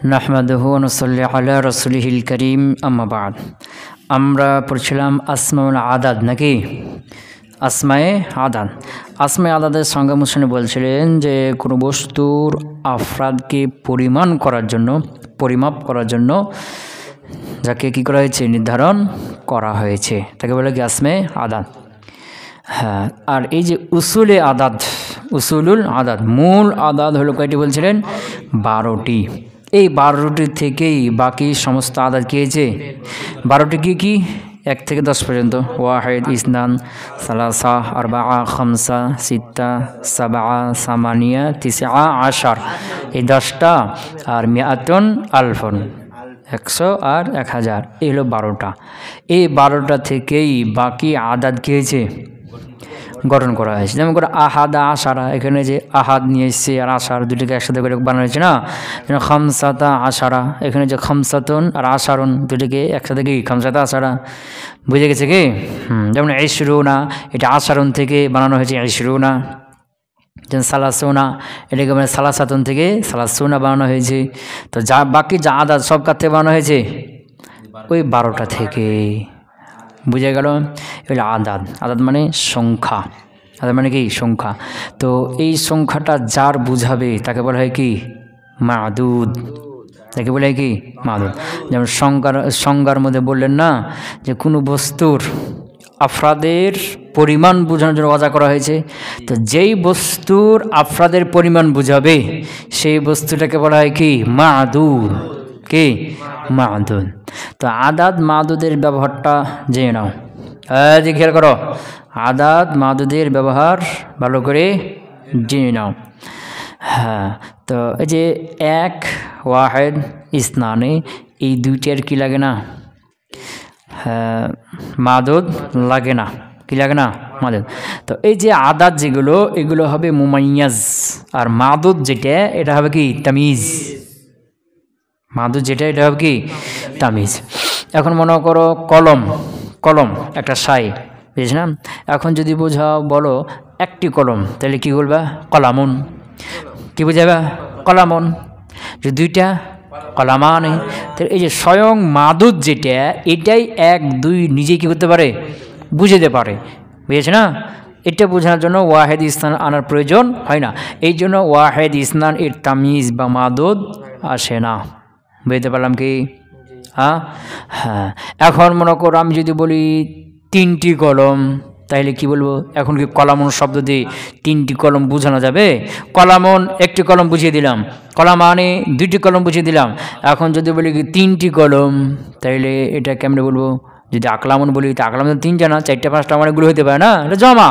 নাহমাদুহু ওয়া নুসাল্লি আলা রাসূলিহিল কারীম আম্মা বা'দ। আমরা পড়ছিলাম আসমাউল আদাদ নাকি আসমায়ে আদাদ। আসমায়ে আদাদের সংজ্ঞা মুসলিম বলছিলেন যে কোনো বস্তুর আফরাদকে পরিমাপ করার জন্য যাকে কী করা হয়েছে নির্ধারণ করা হয়েছে তাকে বলে কি আসমায়ে আদাদ। হ্যাঁ, আর এই যে উসুলুল আদাদ মূল আদাদ হলো কয়টি বলছিলেন 12টি। এই 12টি থেকেই বাকি সমস্ত আদাদ কী হয়েছে 12টি কি 1 থেকে 10 পর্যন্ত ওয়াহিদ ইসনান সালাসা আরবাআ খামসা সিত্তা সাবআ সামানিয়া তিসআ আশার এই 10টা আর মিআতুন আলফুন 100 আর 1000 এই হলো 12টা। এই 12টা থেকেই বাকি আদাদ কী হয়েছে গঠন করা হয়েছে। যেমন করে আহাদ আশারা, এখানে যে আহাদ নিয়ে এসছে আর আশার দুটিকে একসাথে করে বানানো হয়েছে না। যেমন খামসাতা আশারা, এখানে যে খামসাতুন আর আশারুন দুটিকে একসাথে কি খামসাতা আশারা, বুঝে গেছে কি? যেমন ইশরুনা, এটা আশারুন থেকে বানানো হয়েছে ইশরুনা। যেমন সালাসুনা, এটাকে মানে সালাসাতুন থেকে সালাসুনা বানানো হয়েছে। তো বাকি যা আদাদ সব কার থেকে বানানো হয়েছে ওই 12টা থেকে। বুঝে গেল? এগুলো আদাদ মানে সংখ্যা। আদাদ মানে কি সংখ্যা। তো এই সংখ্যাটা যার বুঝাবে তাকে বলা হয় কি মাদুদ। তাকে বলা হয় কি মাদুদ। যেমন সংজ্ঞার মধ্যে বললেন না যে কোনো বস্তুর আফরাদের পরিমাণ বোঝানোর জন্য ওয়াজা করা হয়েছে। তো যেই বস্তুর আফরাদের পরিমাণ বুঝাবে সেই বস্তুটাকে বলা হয় কি মাদুদ। কি মাদুদ। তো আদাদ মাদুদের ব্যবহারটা জেনে নাও। যে খেয়াল করো, আদাদ মাদুদের ব্যবহার ভালো করে জেনে নাও। হ্যাঁ, তো এই যে 1 ওয়াহিদ ইসনানে এই দুইটার কি লাগে না হ্যাঁ মাদুদ লাগে না। কি লাগে না মাদুদ। তো এই যে আদাদ যেগুলো এগুলো হবে মুমাইয়াজ, আর মাদুদ যেটা এটা হবে কি তামিজ। মাদুদ যেটা এটা হবে কি তামিজ। এখন মনে করো কলম একটা সাই, বুঝছ না? এখন যদি বোঝাও বলো একটি কলম, তাহলে কি বলবা কলামুন। কি বোঝাবা কলামুন। যে দুইটা কলামানে, তাহলে এই যে স্বয়ং মাদুদ যেটা এটাই 1 2 নিজেই কী করতে পারে বুঝাতে পারে, বুঝেছে না? এটা বোঝানোর জন্য ওয়াহেদ ইসনান আনার প্রয়োজন হয় না। এই জন্য ওয়াহেদ ইসনান এর তামিজ বা মাদুদ আসে না। বুঝতে পারলাম কি? হ্যাঁ, এখন মনে করো আমি যদি বলি 3টি কলম, তাইলে কি বলবো? এখন কি কলামন শব্দ দিয়ে 3টি কলম বোঝানো যাবে? কলামন একটি কলম বুঝিয়ে দিলাম, কলামানে 2টি কলম বুঝিয়ে দিলাম। এখন যদি বলি কি 3টি কলম, তাইলে এটা কেমনে বলবো? যদি আকলামন বলি তো আকলামন 3টা না 4টা 5টা অনেকগুলো হতে পারে না, এটা জমা।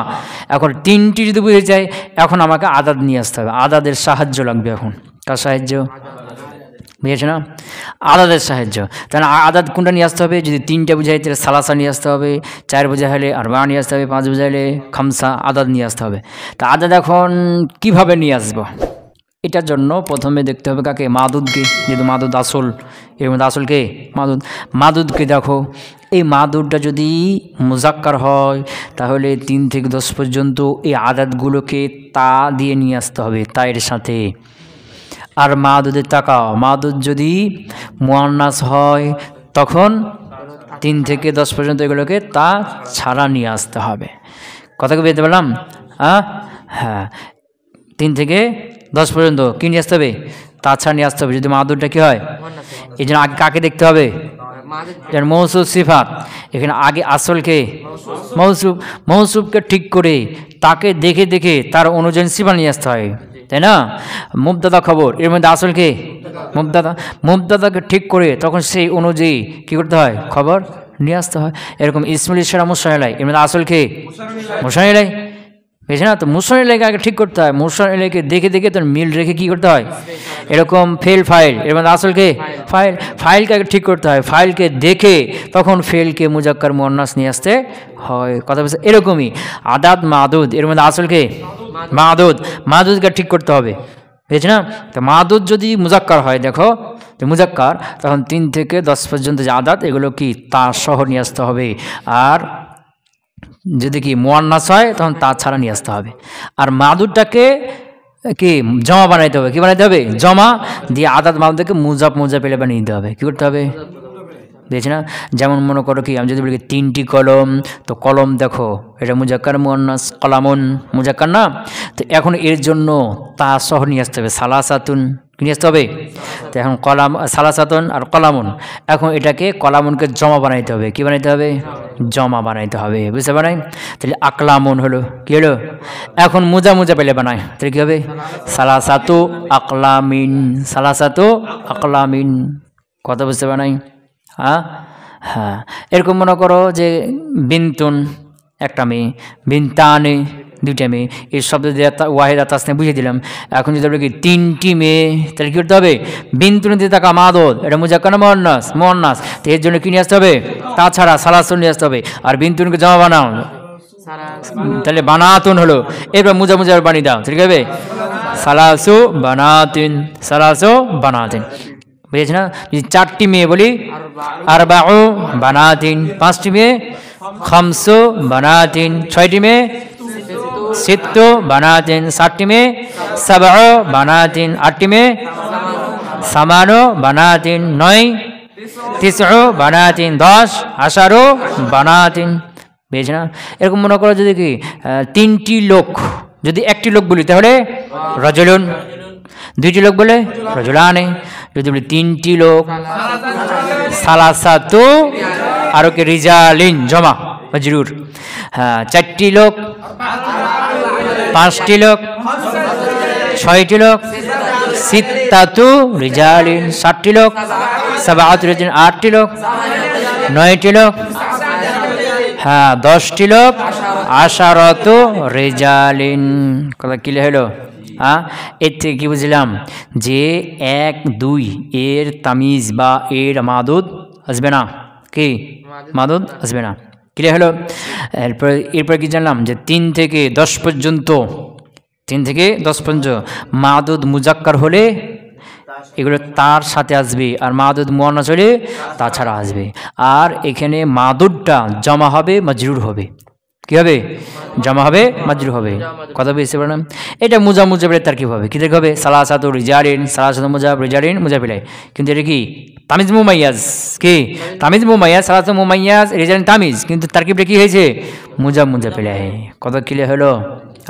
এখন 3টি যদি বুঝে চাই, এখন আমাকে আদাদ নিয়ে আসতে হবে। আদাদের সাহায্য লাগবে। এখন কার সাহায্য? বুঝেছে না? আদাদের সাহায্য। তাহলে আদাদ কোনটা নিয়ে আসতে হবে? যদি 3টা বুঝাই তাহলে সালাসা নিয়ে আসতে হবে, 4 বোঝাইলে আরবা নিয়ে আসতে হবে, 5 বোঝাইলে খামসা আদাদ নিয়ে আসতে হবে। তা আদাদ এখন কিভাবে নিয়ে আসবো? এটার জন্য প্রথমে দেখতে হবে কাকে? মাদুদকে। যেহেতু মাদুদ আসল, এর মধ্যে আসল কে? মাদুদকে দেখো। এই মাদুদটা যদি মুজাক্কার হয় তাহলে 3 থেকে 10 পর্যন্ত এই আদাদগুলোকে তা দিয়ে নিয়ে আসতে হবে, তায়ের সাথে। আর মাদুদের তাকাও, মাদুদ যদি মুয়ান্নাস হয় তখন 3 থেকে 10 পর্যন্ত এগুলোকে তা ছাড়া নিয়ে আসতে হবে। কথা কি বুঝতে পারলাম? হ্যাঁ, 3 থেকে 10 পর্যন্ত কি নিয়ে আসতে হবে? তা ছাড়া নিয়ে আসতে হবে যদি মাদুদটা কী হয়। এই জন্য আগে কাকে দেখতে হবে? মৌসুফ সিফাত। এখানে আগে আসলকে মৌসুফকে ঠিক করে তাকে দেখে দেখে তার অনুযায়ী সিফাত নিয়ে আসতে হয়, তাই না? মুবতাদা খবর, এর মধ্যে আসলকে মুবতাদাকে ঠিক করে তখন সেই অনুযায়ী কী করতে হয়? খবর নিয়ে আসতে হয়। এরকম ইসমুল ইশারা মুসাইলাই, এর মধ্যে আসলকে মুসাইলাই, বুঝছে না? তো মুসাইলাইকে আগে ঠিক করতে হয়। মুসাইলাইকে দেখে দেখে তোর মিল রেখে কী করতে হয়? এরকম ফাইল, এর মধ্যে আসলকে ফাইলকে আগে ঠিক করতে হয়। ফাইলকে দেখে তখন ফেলকে মুজাক্কার মুয়ান্নাস নিয়ে আসতে হয়। কথা বলছে এরকমই আদাদ মাদুদ, এর মধ্যে আসলকে মাদুদকে ঠিক করতে হবে, বুঝছে না? তো মাদুদ যদি মুজাক্কার হয়, দেখো তো মুজাক্কার, তখন 3 থেকে 10 পর্যন্ত যে আদাদ এগুলো কি তা সহ নিয়ে আসতে হবে। আর যদি কি মুয়ান্নাস হয় তখন তা ছাড়া নিয়ে আসতে হবে। আর মাদুদটাকে কি জমা বানাইতে হবে, কি বানাইতে হবে জমা দিয়ে আদাদ মাদাদকে মুজাফ মুজাফ এলে বানিয়ে দিতে হবে। কি করতে হবে বুঝেছি না? যেমন মনে করো কি আমি যদি বলি 3টি কলম, তো কলম দেখো এটা মুজাক্কার মুয়ান্নাস, কলামুন মুজাক্কার না, তো এখন এর জন্য তা সহ নিয়ে আসতে হবে সালাসাতুন, নিয়ে আসতে হবে। তো এখন কলাম সালাসাতুন আর কলামুন, এখন এটাকে কলামুনকে জমা বানাইতে হবে। কি বানাইতে হবে জমা বানাইতে হবে, বুঝতে পারেন? তাহলে আকলামুন হলো, কি হলো? এখন মুজা মুজা পেলে বানায়, তাহলে কী হবে সালাসাতু আকলামিন, সালাসাতু আকলামিন। কথা বুঝতে পারেন? হ্যাঁ হ্যাঁ, এরকম মনে করো যে বিনতুন একটা মেয়ে, বিনতানে 2টা মেয়ে, এই শব্দ দিয়ে ওয়াহিদা তাসনিয়া বুঝিয়ে দিলাম। এখন যদি বলি কি 3টি মেয়ে, তাহলে কী করতে হবে বিনতুন দিয়ে তাকা মাদদ, এটা মুজাক্কার না মুয়ান্নাস, মুয়ান্নাস, তো এর জন্য কী নিয়ে আসতে হবে তাছাড়া সালাসুন নিয়ে আসতে হবে। আর বিনতুনকে জমা বানাও, তাহলে বানাতুন হলো, এরপর মুজা মুজা বানিয়ে দাও, ঠিক আছে সালাসু বানাতিন, সালাসু বানাতিন, বুঝেছি না? যদি 4টি মেয়ে বলি আরবাউ বানাতিন, 5টি মেয়ে খামসু বানাতিন, 6টি মেয়ে সিত্তু বানাতিন, 7টি মেয়ে সাবউ বানাতিন, 8টি মেয়ে সামানু বানাতিন, 9 তিসউ বানাতিন, 10 আশারু বানাতিন, বুঝেছি না? এরকম মনে করো যদি কি 3টি লোক, যদি 1টি লোক বলি তাহলে রাজুলুন, 2টি লোক বলে রাজুলানে, যদি বলি 3টি লোক সালাসাতু আর ওকে রিজালিন জমা মজরুর। হ্যাঁ, 4টি লোক, 5টি লোক, 6টি লোক সিত্তাতু রিজালিন, 7টি লোক সাবাআতু রিজালিন, 8টি লোক, 9টি লোক, হ্যাঁ 10টি লোক আশারাতু রিজালিন। কথা ক্লিয়ার হলো? হ্যাঁ, এর থেকে কী বুঝলাম যে 1 2 এর তামিজ বা এর মাদুদ আসবে না, কি মাদুদ আসবে না। ক্লিয়ার হলো? এরপরে কি জানলাম যে 3 থেকে 10 পর্যন্ত, 3 থেকে 10 পর্যন্ত মাদুদ মুজাক্কার হলে এগুলো তার সাথে আসবে, আর মাদুদ মুয়ান্নাস হলে তাছাড়া আসবে। আর এখানে মাদুদটা জমা হবে মাজরুর হবে, কী হবে জমা হবে মাজরুর হবে। কথা বুঝতে পারলাম? এটা মুজা মুজাফিলের তার কী হবে, কী দেখে হবে সালাসাতু রিজালিন, সালাসাতু মুজাফ রিজালিন মুজাফিলাই, কিন্তু এটা কি তামিজ মুমাইয়াজ, কি তামিজ মুমাইয়াজ, সালাসাতু মুমাইয়াজ রিজালিন তামিজ, কিন্তু তারকিবটা কি হয়েছে মুজা মুজাফিলাই। কথা ক্লিয়ার হলো?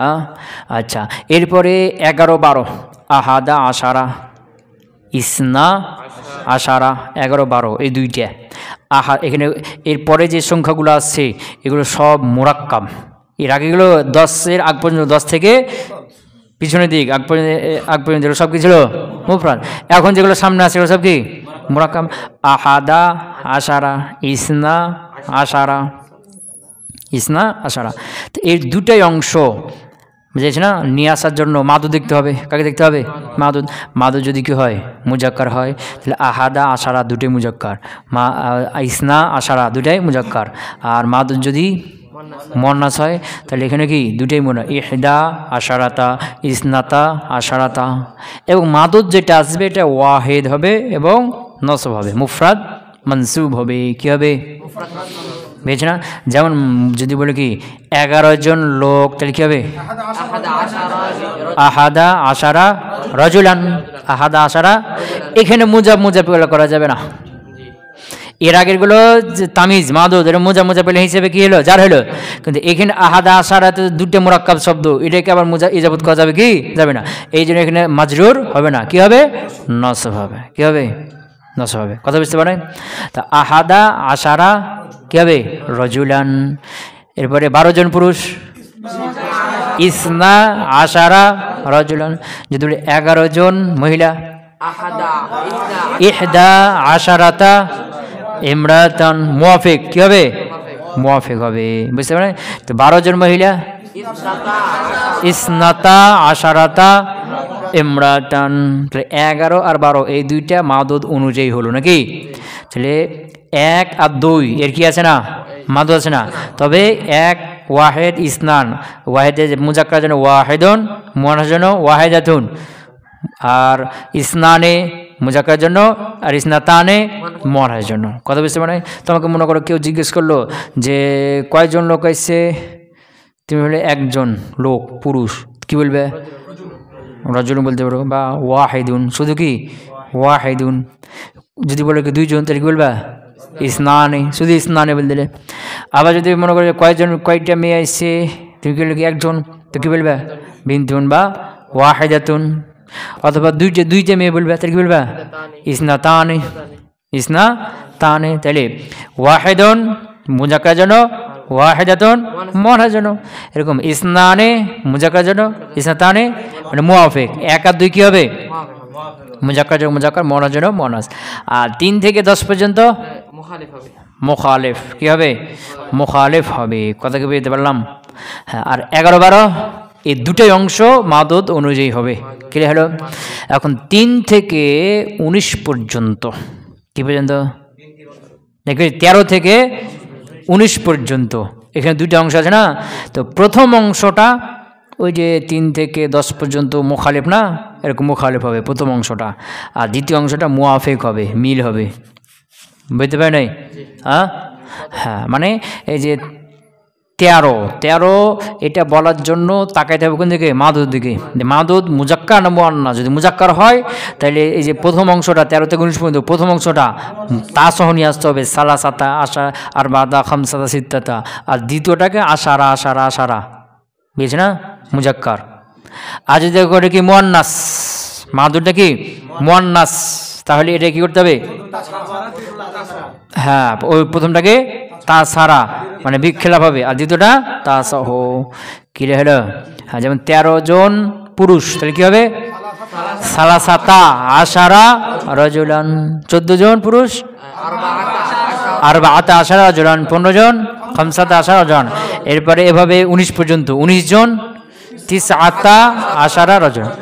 হ্যাঁ আচ্ছা, এরপরে 11 12 আহাদা আশারা ইসনা আশারা, 11 12 এই 2টা এখানে। এরপরে যে সংখ্যাগুলো আসছে এগুলো সব মোরাক্কাব, এর আগেগুলো 10-এর আগ পর্যন্ত, 10 থেকে পিছনের দিক আগ পর্যন্ত এগুলো সব কি ছিল মুফরাদ। এখন যেগুলো সামনে আছে এগুলো সব কি মোরাক্কাব। আহাদা আশারা ইসনা আশারা, ইসনা আশারা। তো এর 2টাই অংশ বুঝেছি না, নিয়ে আসার জন্য মাদুদ দেখতে হবে। কাকে দেখতে হবে মাদুদ। মাদুদ যদি কি হয় মুজাক্কার হয় তাহলে আহাদা আশারা 2টাই মুজাক্কার, ইসনা আশারা 2টাই মুজাক্কার। আর মাদুদ যদি মুয়ান্নাস হয় তাহলে এখানে কি 2টাই মুনা, ইহদা আশারাতা ইসনাতা আশারাতা। এবং মাদুদ যেটা আসবে এটা ওয়াহিদ হবে এবং নসব হবে, মুফরাদ মনসুব হবে। কি হবে বুঝেছি না? যেমন যদি বলে কি 11 জন লোক, তাহলে কী হবে আহাদা আশারা রাজুলান, আহাদা আশারা। এখানে মুজাব মুজাফিল করা যাবে না, এর আগেরগুলো তামিজ মাদুদ এটা মুজা মুজাফিল হিসেবে কি হলো যার হলো, কিন্তু এখানে আহাদা আশারা তো 2টা মুরাক্কাব শব্দ, এটাকে আবার মুজা ইজাবত করা যাবে কি যাবে না, এই জন্য এখানে মাজরুর হবে না, কি হবে নসব হবে। কি হবে নসব হবে। কথা বুঝতে পারেন? তা আহাদা আশারা কি হবে রজুলান। এরপরে 12 জন পুরুষ ইসনা আশারা রজুলান। যদি 11 জন মহিলা ইহদা আশারাতা ইমরাতান, মুয়াফিক কি হবে মুয়াফিক হবে। বুঝতে পারেন? তো 12 জন মহিলা ইসনাতা আশারাতা ইমরাতান। 11 আর 12 এই 2টা মাদুদ অনুযায়ী হলো নাকি। তাহলে 1 আর 2 এর কি আছে না মাদুদ আছে না, তবে 1 ওয়াহেদ ইসনান, ওয়াহেদের মুজাক্কার জন্য ওয়াহেদুন, মুয়ান্নাসের জন্য ওয়াহেদাতুন, আর ইসনানে মুজাক্কার জন্য আর ইসনাতানে মুয়ান্নাসের জন্য। কথা বুঝতে পারেন? তোমাকে মনে করো কেউ জিজ্ঞেস করলো যে কয়জন লোক এসছে, তুমি বলে 1 জন লোক পুরুষ, কি বলবে রাজুলুন বলতে পারো, বা ওয়াহিদুন, শুধু কি ওয়াহিদুন। যদি বলো কি দুইজন, তাহলে কি বলবা ইসনানে, শুধু ইসনানে বলে দিলে। আবার যদি মনে করো কয়েকজন, কয়েকটা মেয়ে আসছে, তুমি কি বললে কি একজন, তো কি বলবা বিনতুন বা ওয়াহিদাতুন। অথবা দুইটা মেয়ে বলবা, তাহলে কি বলবা ইসনাতানে, ইসনাতানে। তাহলে ওয়াহিদুন মুজাক্কার জন্য, ওয়াহিদাতুন মুআন্নাস জন্য, এরকম ইসনানে মুজাক্কার জন্য, ইসনাতানে মানে মুআফিক। 1 আর 2 কি হবে মুজাক্কার জন্য মুজাক্কার, মুআন্নাস জন্য মুআন্নাস। আর 3 থেকে 10 পর্যন্ত মুখালিফ কি হবে, মুখালিফ হবে। কথা কি বুঝতে পারলাম? হ্যাঁ। আর 11, 12 এই দুটোই অংশ মাদুদ অনুযায়ী হবে। ক্লিয়ার হলো? এখন 3 থেকে 19 পর্যন্ত, কি পর্যন্ত দেখবে 13 থেকে 19 পর্যন্ত, এখানে দুটো অংশ আছে না। তো প্রথম অংশটা ওই যে 3 থেকে 10 পর্যন্ত মুখালিফ না, এরকম মুখালিফ হবে প্রথম অংশটা। আর দ্বিতীয় অংশটা মুআফিক হবে, মিল হবে। বুঝতে পারে নাই? হ্যাঁ, মানে এই যে 13 এটা বলার জন্য তাকাইতে হবে কোন দিকে, মাদুদ দিকে। মাদুদ মুজাক্কার না মুআন্নাস? যদি মুজাক্কার হয় তাহলে এই যে প্রথম অংশটা 13 থেকে 19 পর্যন্ত প্রথম অংশটা তা সহ নিয়ে আসতে হবে, সালাসাতা আশা আর বাদা খামসাতা সিত্তাতা। আর দ্বিতীয়টাকে আশারা আশারা আশারা, বুঝছে না, মুজাক্কার। আর যদি করে কি মুআন্নাস, মাদুদটা কি মুআন্নাস, তাহলে এটা কি করতে হবে, হ্যাঁ ওই প্রথমটাকে তা সারা মানে বিক্ষেলাপ হবে, আর দ্বিতীয়টা তা সহ। কি হলো? হ্যাঁ, যেমন 13 জন পুরুষ, তাহলে কি হবে সালাসাতা আশারা রাজুলান। 14 জন পুরুষ, আরবাআতা আশারা রাজুলান 15 জন, খামসাতা আশারা রাজুলান। এরপরে এভাবে 19 পর্যন্ত 19 জন, তিসআতা আশারা রাজুলান।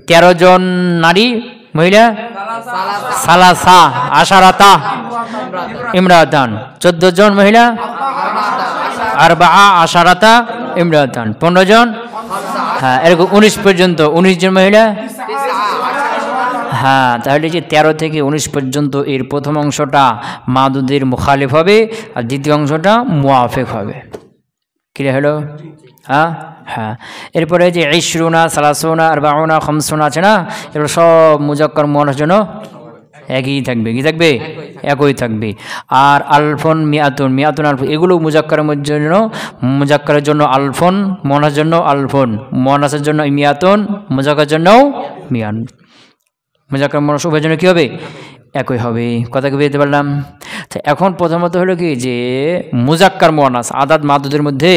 13 জন নারী মহিলা, সালাসা আশারাতা ইমরাতান। 14 জন মহিলা, আরবাআ আশারাতা ইমরাতান। 15 জন, হ্যাঁ এরকম 19 পর্যন্ত 19 জন মহিলা। হ্যাঁ, তাহলে যে 13 থেকে 19 পর্যন্ত এর প্রথম অংশটা মাদুদের মুখালিফ হবে, আর দ্বিতীয় অংশটা মুআফিক হবে। ক্লিয়ার হলো? হ্যাঁ হ্যাঁ। এরপরে যে 20, 30, 40, 50 আছে না, এগুলো সব মুজাক্কার মুআন্নাস জন্য একই থাকবে। কি থাকবে? একই থাকবে। আর আলফন মিয়াতুন, মিয়াতুন আলফ, এগুলো মুজাক্কারের জন্য, মুজাক্কারের জন্য আলফন, মুআন্নাসের জন্য আলফন, মুআন্নাসের জন্য মিয়াতুন, মুজাক্কারের জন্য মিয়ান। মুজাক্কার মুআন্নাস উভয়ের জন্য কী হবে? একই হবে। কথা কি বুঝতে পারলাম? তো এখন প্রথমত হলো কি যে মুজাক্কার মুআন্নাস, আদাদ মাদুদের মধ্যে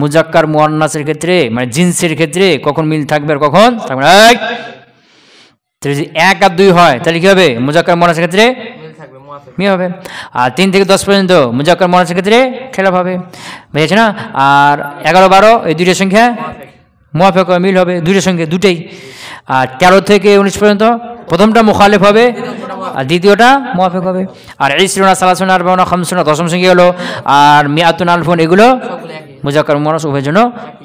মুজাক্কার মুআন্নাসের ক্ষেত্রে মানে জিনসের ক্ষেত্রে কখন মিল থাকবে আর কখন থাকবে না। যদি 1 আর 2 হয় তাহলে কি হবে? মুজাক্কার মুআন্নাসের ক্ষেত্রে মিল হবে। আর 3 থেকে 10 পর্যন্ত মুজাক্কার মুআন্নাসের ক্ষেত্রে খেলাফ হবে। বুঝেছে না? আর 11, 12 এই দুইটার সংখ্যা মুআফিক হবে, মিল হবে দুইটার সঙ্গে, দুটেই। আর 13 থেকে 19 পর্যন্ত প্রথমটা মুখালিফ হবে আর দ্বিতীয়টা মুআফিক হবে। আর 20, 30, 40, 50 দশম সংখ্যা হলো, আর মিয়াতুন আলফুন এগুলো মুজাক্কার মুআন্নাস উভয়ের জন্য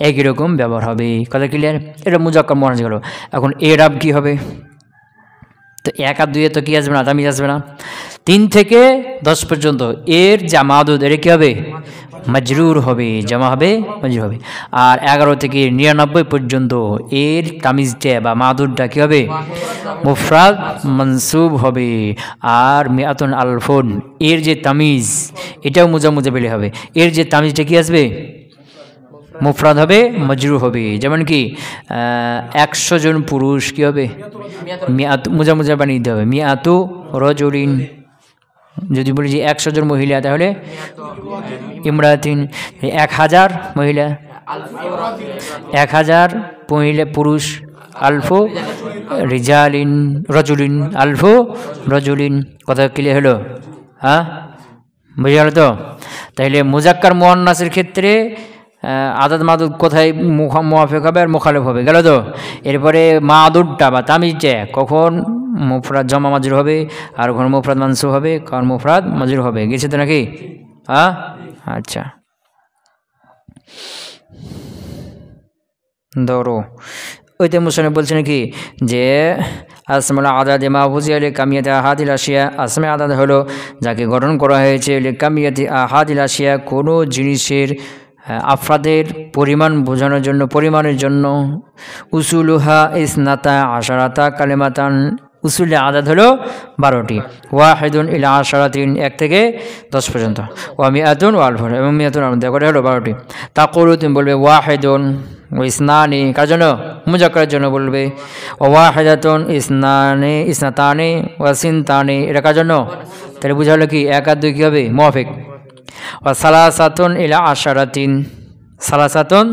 একই রকম ব্যবহার হবে। কথা ক্লিয়ার? এটা মুজাক্কার মুআন্নাস গেল। এখন এরাব কি হবে? তো 1 আর 2 তো কি আসবে না, তামিজ আসবে না। 3 থেকে 10 পর্যন্ত এর যা মাদুদ এটা কি হবে? মজরুর হবে, জমা হবে, মজরুর হবে। আর 11 থেকে 99 পর্যন্ত এর তামিজটা বা মাদুদটা কি হবে? মুফরাদ মনসুব হবে। আর মিয়াতুন আলফুন এর যে তামিজ এটাও মুজামুজাবিলি হবে। এর যে তামিজটা কি আসবে? মুফরাদ হবে, মজরুর হবে। যেমন কি 100 জন পুরুষ কি হবে? মিয়াতু, মুজামুজা বানিয়ে দিতে হবে মিয়াতু রাজুলিন। যদি বলি যে 100 জন মহিলা তাহলে ইমরাতিন। 1000 মহিলা, 1000 মহিলা পুরুষ, আলফু রিজালিন রাজুলিন, আলফু রাজুলিন। কথা ক্লিয়ার হলো? হ্যাঁ, বুঝে গেল তো? তাহলে মুজাক্কার মুআন্নাসের ক্ষেত্রে আদাদ মাদুদ কোথায় মুআফিক হবে আর মুখালিফ হবে, গেল তো? এরপরে মাদুদটা বা তামিজটা কখন মুফরাদ জমা মাজরুর হবে আর কখন মুফরাদ মানসুব হবে, কখন মুফরাদ মাজরুর হবে, গেছে তো নাকি? হ্যাঁ, আচ্ছা। ধরো ওইতে মুসলিম বলছে নাকি যে আসমাল আদাদ মাহফুজিয়া লে কামিয়াতে আহাদিল আসিয়া। আসমে আদাদ হলো যাকে গঠন করা হয়েছে লে কামিয়াতে আহাদিল আসিয়া, কোনো জিনিসের আফরাদের পরিমাণ বোঝানোর জন্য, পরিমাণের জন্য। উসুলুহা ইসনাতা আশারাতা কালিমাতান, উসুলে আদাদ হলো 12টি। ওয়াহিদুন ইলা আশারাতিন, 1 থেকে 10 পর্যন্ত। ওয়া মিআতুন ওয়া আলফুন, এবং মিআতুন আলফ করে হলো 12টি। তাকুলু, তুমি বলবে ওয়াহিদুন ও ইসনানি, কার জন্য? মুজাক্কারের জন্য বলবে। ওয়াহিদাতুন ইসনানি ইসনাতানি ওয়া সিনতানি, এটা কার জন্য? তাহলে বোঝা হলো কি 1 আর 2 কী হবে? মুওয়াফিক। ওয়া সালাসাতুন ইলা আশারাতিন, সালাসাতুন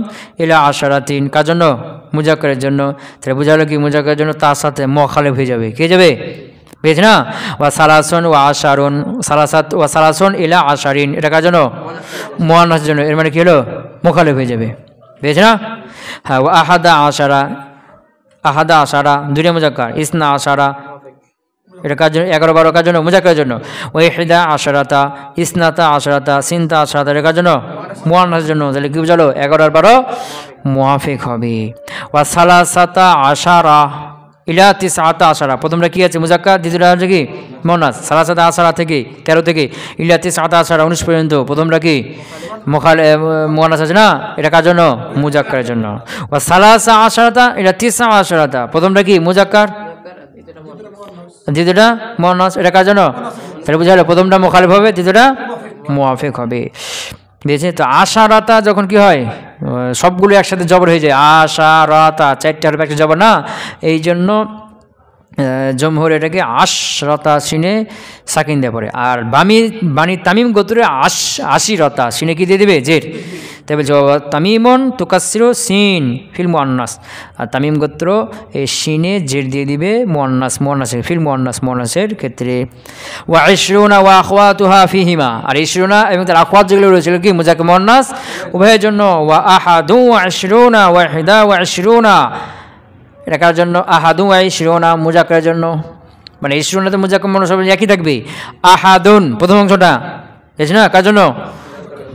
ইলা আশারাতিন, কার জন্য? মুজাক্কারের জন্য। তাহলে বোঝা হলো কি মুজাক্কারের জন্য তার সাথে মুখালিফ হয়ে যাবে, কে যাবে? বেশ না? ওয়া সালাসুন ওয়া আশারুন, সালাসাত ওয়া সালাসুন ইলা আশারিন, এটা কার জন্য? মুয়ান্নাসের জন্য, এর মানে কি হলো? মুখালিফ হয়ে যাবে, বেশ না? হ্যাঁ। ওয়া আহাদা আশারা, আহাদা আশারা 2টা মুজাক্কার। ইসনা আশারা, এটা কার জন্য? 11 12 কার জন্য? মুজাক্কারের জন্য। ওই ইহদা আশারাতা ইসনাতা আশারাতা সিনতা আশারাতা, এটা কার জন্য? মুয়ান্নাসের জন্য। তাহলে কি বুঝালো? 11 আর 12 মুওয়াফিক হবে। ওয়া সালাসাতা আশারা ইলা তিসআতা আশারা, প্রথমটা কি আছে? মুজাক্কার, দ্বিতীয়টা হচ্ছে কি? মুয়ান্নাস। সালাসাতা আশারা থেকে 13 থেকে ইলা তিসআতা আশারা 19 পর্যন্ত, প্রথমটা কি? মুয়ান্নাস আছে না, এটা কার জন্য? মুজাক্কারের জন্য। ওয়া সালাসা আশারাতা ইলা তিসআ আশারাতা, প্রথমটা কি? মুজাক্কার, দ্বিতীয়টা মুয়ান্নাস, এটা কার জন্য? তাহলে বুঝা গেল প্রথমটা মুখালিফ হবে, দ্বিতীয়টা মুওয়াফিক হবে। বুঝেছে তো? আশারাতা যখন কি হয়? সবগুলো একসাথে জবর হয়ে যায়। আশারাতা 4টে হরফ একটা জবর না, এই জন্য জমহুর এটাকে আশরাতা সিনে সাকিন দিয়ে পড়ে। আর বানি তামিম গোত্রে আশিরতা সিনে কি দিয়ে দেবে? জের। তাই বলছে তামিমন তুকাসিরু সিন ফিল মুয়ান্নাস, আর তামিম গোত্র এই সিনে জের দিয়ে দিবে মুয়ান্নাসের ফিল মুয়ান্নাসের ক্ষেত্রে। ওয়া ইশরুনা ওয়া আখওয়াতুহা ফিহিমা, আর ইশরুনা এবং তার আখওয়াত যেগুলো রয়েছে কি? মুজাক্কার মুয়ান্নাস উভয়ের জন্য। ওয়া আহাদু ওয়া ইশরুনা ওয়া ইহদা ওয়া ইশরুনা, এটা কার জন্য? আহাদু ওয়া ইশরুনা, মুজাক্কারের জন্য। মানে ইশরুনাতে মুজাক্কার মুয়ান্নাস সব একই থাকবে। আহাদুন প্রথম অংশটা বুঝছ না, কার জন্য?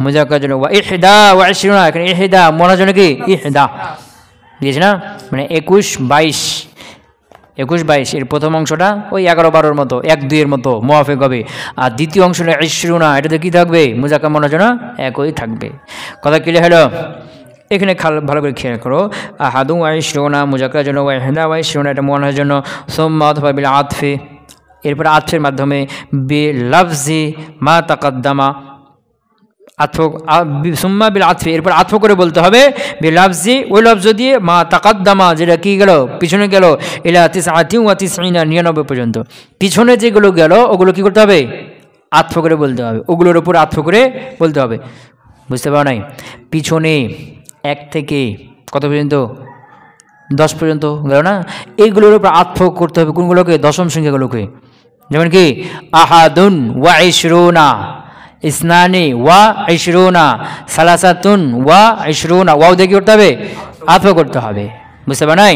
মুজাক্কারের জন্য। ওয়া ইহদা ওয়া ইশরুনা, এখানে ইহদা মুয়ান্নাসের জন্য কি? ইহদা, বুঝছ না? মানে 21 22 এর প্রথম অংশটা ওই 11 12 মতো 1 2 এর মতো মুওয়াফিক হবে। আর দ্বিতীয় অংশটা ইশরুনা, এটাতে কি থাকবে? মুজাক্কার মুয়ান্নাসের জন্য একই থাকবে। কথা ক্লিয়ার হলো? এখানে ভালো করে খেয়াল করো। আহাদু ওয়া ইশরুনা মুজাক্কারের জন্য, ওয়া ইহদা ওয়া ইশরুনা এটা মুয়ান্নাসের জন্য। সুম্মা অথবা বিল আতফি, এরপর আতফের মাধ্যমে বি লাফজি মা তাকাদ্দামা, সুম্মা বিল আতফি, এরপর আতফ করে বলতে হবে বি লাফজি, ওই লফজ দিয়ে মা তাকাদ্দামা যেটা কি গেল? পিছনে গেল। ইলা তিসআতিন ওয়া তিসঈনা 99 পর্যন্ত। পিছনে যেগুলো গেল ওগুলো কি করতে হবে? আতফ করে বলতে হবে, ওগুলোর উপর আতফ করে বলতে হবে। বুঝতে পারো নাই? পিছনে 1 থেকে কত পর্যন্ত? 10 পর্যন্ত গেল না, এইগুলোর উপর আতফ করতে হবে। কোনগুলোকে? দশম সংখ্যাগুলোকে। যেমন কি আহাদুন ওয়া ইশরুনা, ইসনানি ওয়া ইশরুনা, সালাসাতুন ওয়া ইশরুনা, ওয়াও দিয়ে কি করতে হবে? আতফ করতে হবে। বুঝতে পারো নাই?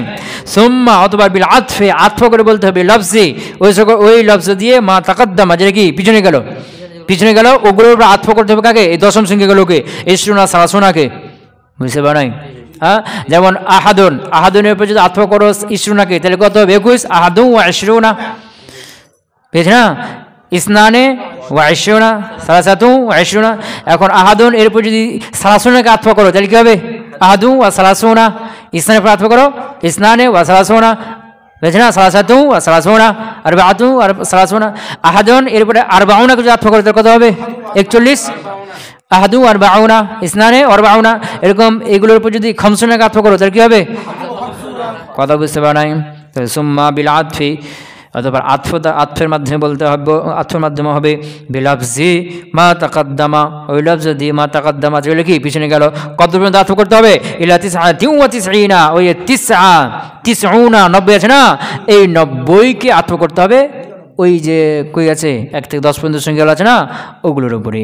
সুম্মা অথবা বিল আতফে, আতফ করে বলতে হবে লফজি, ওই লফজ দিয়ে মা তাকাদ্দামা যেটা কি পিছনে গেল ওগুলোর উপর আতফ করতে হবে। কাকে? এই দশম সংখ্যাগুলোকে, ইশরুনা সালাসুনাকে। বুঝতে পারো নাই? হ্যাঁ, যেমন আহাদুনের উপর যদি আতফ করো ইশরুনাকে, তাহলে কত হবে? 21। আহাদু ওয়া ইশরুনা, বুঝছ না? ইসনানে ওয়া ইশরুনা, সালাসাতু ওয়া ইশরুনা। এখন আহাদুন এর উপর যদি সালাসুনাকে আতফ করো তাহলে কি হবে? আহাদু ওয়া সালাসুনা, ইসনানের উপর আতফ করো ইসনানে ওয়া সালাসুনা, বুঝছ না? সালাসাতু ওয়া সালাসুনা, আরবাআতু ওয়া সালাসুনা। আহাদুন এর উপরে আরবাউনাকে যদি আতফ করো তাহলে কত হবে? 41। আহাদু আরবাউনা, ইসনানে আরবাউনা, এরকম এগুলোর উপর যদি খামসুনাকে আতফ করো তাহলে কি হবে? কথা বুঝতে পারো নাই? সুম্মা বিল আতফি, অথবা আতফের মাধ্যমে বলতে হবে, আতফের মাধ্যমে হবে বিলাফজি মা তাকাদ্দামা, ওই লফজ দিয়ে মা তাকাদ্দামা যেগুলো কি পিছনে গেল কত পর্যন্ত আতফ করতে হবে? ইলা তিসআতিন ওয়া তিসঈনা, ওই তিসউনা 90 আছে না, এই 90কে আতফ করতে হবে ওই যে কই আছে 1 থেকে 10 পর্যন্ত সংখ্যাগুলো আছে না, ওগুলোর উপরে।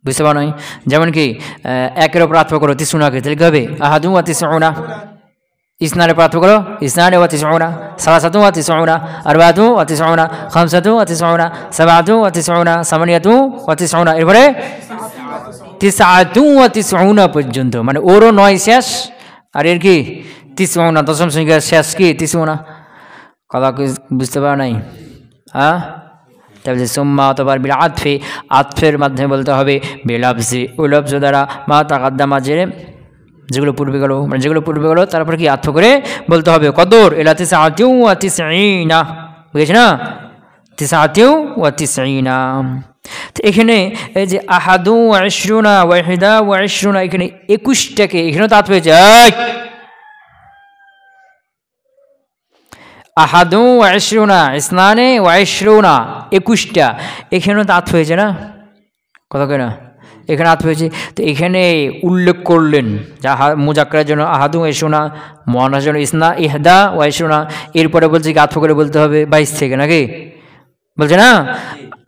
বুঝতে পারো নাই? যেমন কি 1-এর উপর আতফ করো তিসউনাকে, তাহলে কি হবে? আহাদু ওয়া তিসউনা, ইসনানের উপর আতফ করো ইসনানে ওয়া তিসউনা, সালাসাতু ওয়া তিসউনা, আরবাআতু ওয়া তিসউনা, খামসাতু ওয়া তিসউনা, সাবআতু ওয়া তিসউনা, সামানিয়াতু ওয়া তিসউনা, এরপরে তিসআতু ওয়া তিসউনা পর্যন্ত। মানে ওরও 9 শেষ, আর এর কি তিসউনা দশম সংখ্যা শেষ কি তিসউনা। কথা বুঝতে পারো নাই? হ্যাঁ, তারপরে সুম্মা অথবা বিল আতফি, আতফের মাধ্যমে বলতে হবে বেলাফজি ওই লফজ দ্বারা মা তাকাদ্দামা যেগুলো পূর্বে গেল, মানে যেগুলো পূর্বে গেল তারপরে কি আতফ করে বলতে হবে কদর এলা তিসআতিউ ওয়া তিসঈনা, বুঝেছ না, তিসআতিউ ওয়া তিসঈনা। তো এখানে এই যে আহাদু ওয়া ইশরুনা ওয়া ইহদা ওয়া ইশরুনা, এখানে 21টাকে এখানেও তো আতফ হয়েছে, আহাদু ওয়া ইশরুনা ইসনানে ওয়া ইশরুনা 21টা, এখানেও তো আতফ হয়েছে না, কথা কয় না, এখানে আতফ হয়েছে। তো এখানে উল্লেখ করলেন যা মুজাক্কারের জন্য আহাদু ওয়া ইশরুনা, মুআন্নাসের জন্য ইসনা ইহদা ওয়া ইশরুনা, এরপরে বলছে কি আতফ করে বলতে হবে 22 থেকে, নাকি বলছে না,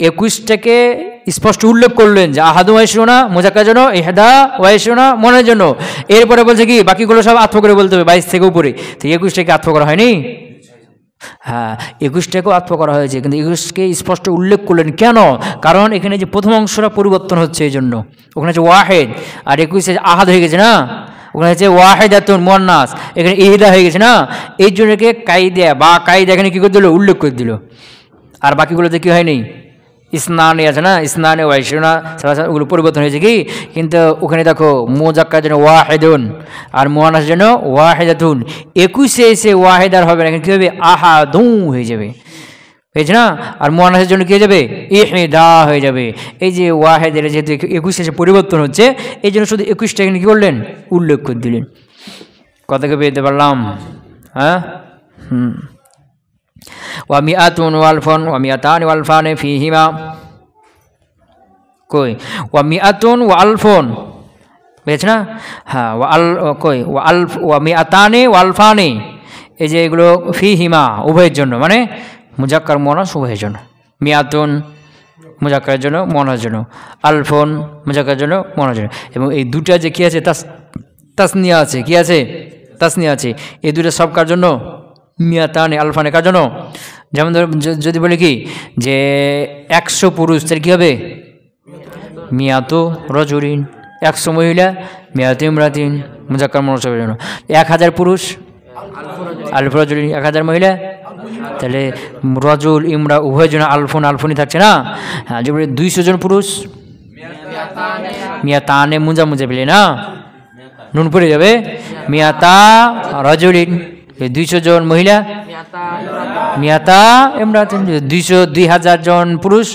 21টাকে স্পষ্ট উল্লেখ করলেন যে আহাদু ওয়া ইশরুনা মুজাক্কারের জন্য, ইহদা ওয়া ইশরুনা মুআন্নাসের জন্য, এরপরে বলছে কি বাকিগুলো সব আতফ করে বলতে হবে 22 থেকে উপরে। তো 21টাকে আতফ করা হয়নি, হ্যাঁ 21টাকেও আতফ করা হয়েছে, কিন্তু 21কে স্পষ্ট উল্লেখ করলেন কেন, কারণ এখানে যে প্রথম অংশটা পরিবর্তন হচ্ছে এই জন্য, ওখানে হচ্ছে ওয়াহেদ আর 21 আহাদ হয়ে গেছে না, ওখানে হচ্ছে ওয়াহেদাতুন মুআন্নাস, এখানে ইহদা হয়ে গেছে না, এই জন্য একে কায়দা বা কায়দা এখানে কী করে দিল, উল্লেখ করে দিল। আর বাকিগুলোতে কী হয়নি, ইসনানে আছে না, ইসনানে ওয়া ইশরুনা ওগুলো পরিবর্তন হয়েছে কি, কিন্তু ওখানে দেখো মুজাক্কারের জন্য ওয়াহিদুন আর মুআন্নাসের জন্য ওয়াহিদাতুন, 21 এসে ওয়াহিদার হবে না, এখানে কী হবে আহাদু হয়ে যাবে, হয়েছে না, আর মুআন্নাসের জন্য কী হয়ে যাবে ইহদা হয়ে যাবে। এই যে ওয়াহিদের যেহেতু 21 এসে পরিবর্তন হচ্ছে, এই জন্য শুধু 21টা এখানে কী করলেন, উল্লেখ করে দিলেন। কথাকে পেতে পারলাম, হ্যাঁ ওয়া মিআতুন ওয়া আলফুন ওয়া মিআতানি ওয়া আলফানি ফীহিমা, কই ওয়া মিআতুন ওয়া আলফুন, বুঝেছ না, হ্যাঁ ওয়া মিআতানি ওয়া আলফানি, এই যে এগুলো ফীহিমা উভয়ের জন্য, মানে মুজাক্কার মুআন্নাস উভয়ের জন্য, মিআতুন মুজাক্কারের জন্য মুআন্নাসের জন্য, আলফুন মুজাক্কারের জন্য মুআন্নাসের জন্য, এবং এই দুটা যে কী আছে তাসনিয়া আছে, কী আছে তাসনিয়া আছে, এই দুটো সব কার জন্য, মিয়াতানে আলফানে কার জন্য। যেমন যদি বলি কি যে 100 পুরুষ, তাহলে কী হবে মিয়াতো রজুলিন, 100 মহিলা মিয়াতো ইমরাতিন মুজাক্কার মুআন্নাসের জন্য, 1000 পুরুষ আলফ রজুলিন, 1000 মহিলা, তাহলে রজুল ইমরা উভয়ের জন্য আলফুন আলফুনি থাকছে না। হ্যাঁ যদি 200 জন পুরুষ মিয়াতানে মুজা পেলে না, নুন পড়ে যাবে, মিয়াতা রজুলিন 200 জন মহিলা, মিয়াতা ইমরাতিন 2000 জন পুরুষ,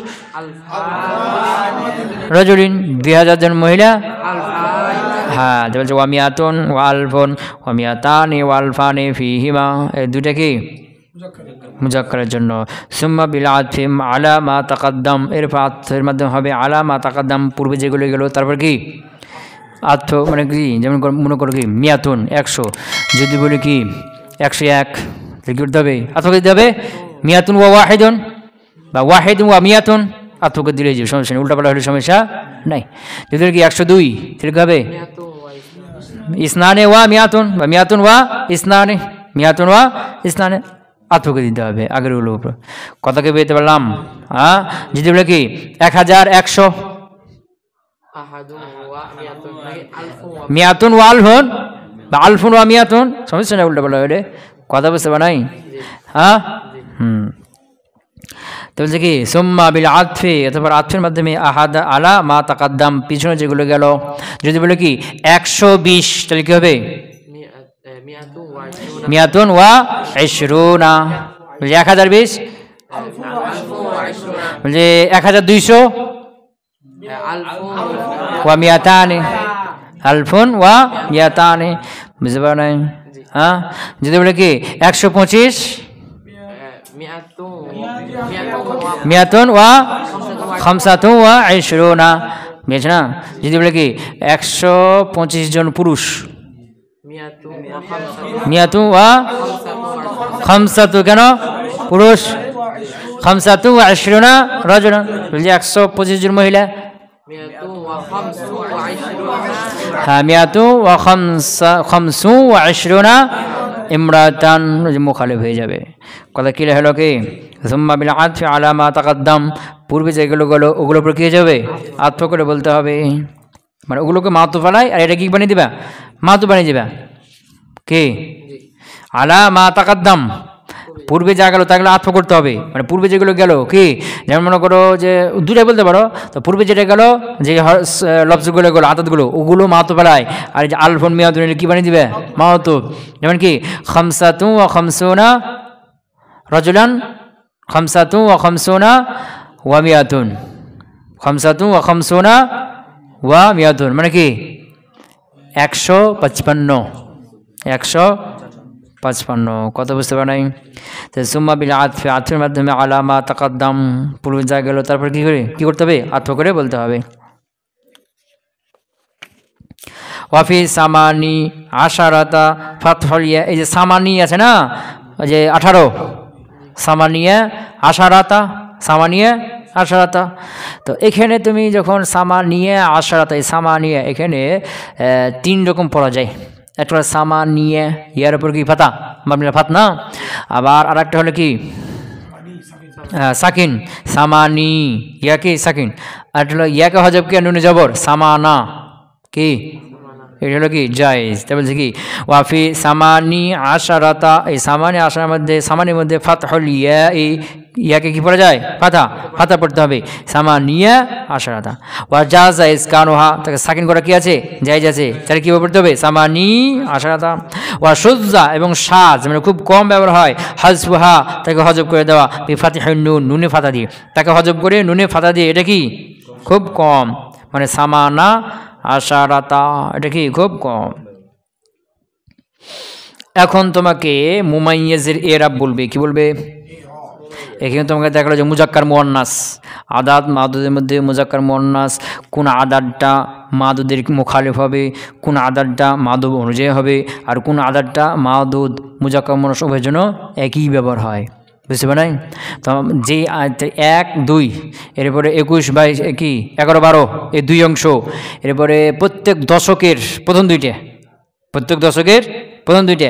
রজুলিন 2000 জন মহিলা, হ্যাঁ বলছে ওয়া মিয়াতুন ওয়া আলফুন ওয়া মিয়াতানি ওয়া আলফানি ফীহিমা, এই দুটা কি মুজাক্কারের জন্য। সুম্মা বিল আতফি আলা মা তাকাদ্দাম, এরপর আতফের মাধ্যমে হবে আলা মা তাকাদ্দাম, পূর্বে যেগুলো গেল, তারপর কি আতফ মানে কি, যেমন মনে করো কি মিয়াতুন 100, যদি বলি কি 101 কি করতে হবে, আতফ দিতে হবে মিয়াতুন ওয়া ওয়াহিদুন বা ওয়াহিদুন ওয়া মিয়াতুন, আতফ করে দিলে যে সমস্যা নেই, উল্টাপাল্টা হলে সমস্যা নাই। যদি কি 102 তাহলে কী হবে ইসনানে ওয়া মিয়াতুন বা মিয়াতুন ওয়া ইসনানে, মিয়াতুন ওয়া ইসনানে, আতফ করে দিতে হবে আগের ওগুলোর উপর। কথাকে পেতে পারলাম, হ্যাঁ যদি বলে কি 1100, মিয়াতুন ওয়া আলফুন বা আলফুন ওয়া মিয়াতুন, সমস্যা নেই, উল্টাপাল্টা হলে কথা বুঝতে পারা নাই, হ্যাঁ তো বলছে কি সুম্মা বিল আতফি, অথবা আতফের মাধ্যমে আহাদ আলা মা তাকাদ্দাম, পিছনে যেগুলো গেল। যদি বলে কি 120 তাহলে কী হবে মিয়াতুন ওয়া ইশরুনা, বলছে 1020, বলছে 1200 ওয়া মিয়াতানি আলফুন ওয়া মিয়াতানি, বুঝতে পারো নাই, হ্যাঁ যদি বলে কি 125 মিয়াতুন ওয়া খামসাতুন ওয়া ইশরুনা, বুঝেছ না, যদি বলে কি 125 জন পুরুষ মিয়াতুন ওয়া খামসাতু, কেন পুরুষ, খামসাতুন ওয়া ইশরুনা রাজুলান, বলছে 125 জন মহিলা, হ্যাঁ মিয়াতুন ওয়া খামসু ওয়া ইশরুনা ইমরাতান, মুখালিফ হয়ে যাবে। কথা কি হলো কি সুম্মা বিল আতফি আলা মা তাকাদ্দাম, পূর্বে যেগুলো গেলো ওগুলোর উপর কী হয়ে যাবে আতফ করে বলতে হবে, মানে ওগুলোকে মাতুফ আলাই, আর এটা কি বানিয়ে দিবা মাতুফ বানিয়ে দিবা, কি আলা মা তাকাদ্দাম, পূর্বে যা গেল তাগুলো আত্ম করতে হবে, মানে পূর্বে যেগুলো গেল কি, যেমন মনে করো যে দুটাই বলতে পারো, তো পূর্বে যেটা গেল যে লফজগুলো গেলো আদাতগুলো ওগুলো মাহাতো বেলায়, আর যে আলফুন মিয়াতুন কি বানিয়ে দিবে মাহাতো, যেমন কি খামসাতুন ওয়া খামসুনা রাজুলান, খামসাতুন ওয়া খামসুনা ওয়া মিয়াতুন, খামসাতুন ওয়া খামসুনা ওয়া মিয়াতুন মানে কি 155, 155 কত বুঝতে পারে নাই। তো সুম্মা বিল আতফি, আতফের মাধ্যমে আলামা তাকাদ্দাম পূর্বে যা গেল তারপর কি করে কি করতে হবে আতফ করে বলতে হবে। ওয়াফি সামানি আশারাতা ফাতহুল ইয়া, এই যে সামানি আছে না যে 18, সামানিয়া আশারাতা, সামানিয়া আশারাতা, তো এখানে তুমি যখন সামানিয়া আশারাতা, এই সামানিয়া এখানে 3 রকম পড়া যায়। একটা সামানিয়া ইয়ার উপর কি ফাতা মাবনির ফাত না, আবার আর একটা হলো কি সাকিন, সামানি ইয়া কি সাকিন, আর হলো ইয়াকে হজব কি নুনে জবর সামানা কি, এটা হলো কি জায়েজ। তা বলছে কি ওয়াফি সামানি আশারাতা, এই সামানি আশারার মধ্যে সামানির মধ্যে ফাতহুল ইয়া, এই ইয়াকে কি পড়া যায় ফাতা, ফাতা পড়তে হবে সামানিয়া আশারাতা। ওয়া জাযা ইসকানুহা, তাকে সাকিন করা কি আছে জায়েজ আছে, তাহলে কীভাবে পড়তে হবে সামানি আশারাতা। ওয়া শুজ্জা, এবং সাজ মানে খুব কম ব্যবহার হয়, হাজফুহা তাকে হজব করে দেওয়া, বিফাতিহিন নুন, নুনে ফাতা দিয়ে, তাকে হজব করে নুনে ফাতা দিয়ে, এটা কি খুব কম, মানে সামানা আশারাতা এটা কি খুব কম। এখন তোমাকে মুমাইয়েজের এরাব বলবে, কি বলবে, এখানে তোমাকে দেখালো যে মুজাক্কার মুয়ান্নাস, আদাদ মাদুদের মধ্যে মুজাক্কার মুয়ান্নাস, কোন আদাদটা মাদুদের মুখালিফ হবে, কোন আদাদটা মাদুদ অনুযায়ী হবে, আর কোন আদাদটা মাদুদ মুজাক্কার মুয়ান্নাস উভয়ের জন্য একই ব্যবহার হয়, বুঝতে পারেন। তো যে 1, 2 এরপরে 21, 22 কি 11, 12 এই 2 অংশ, এরপরে প্রত্যেক দশকের প্রথম 2টে, প্রত্যেক দশকের প্রথম 2টে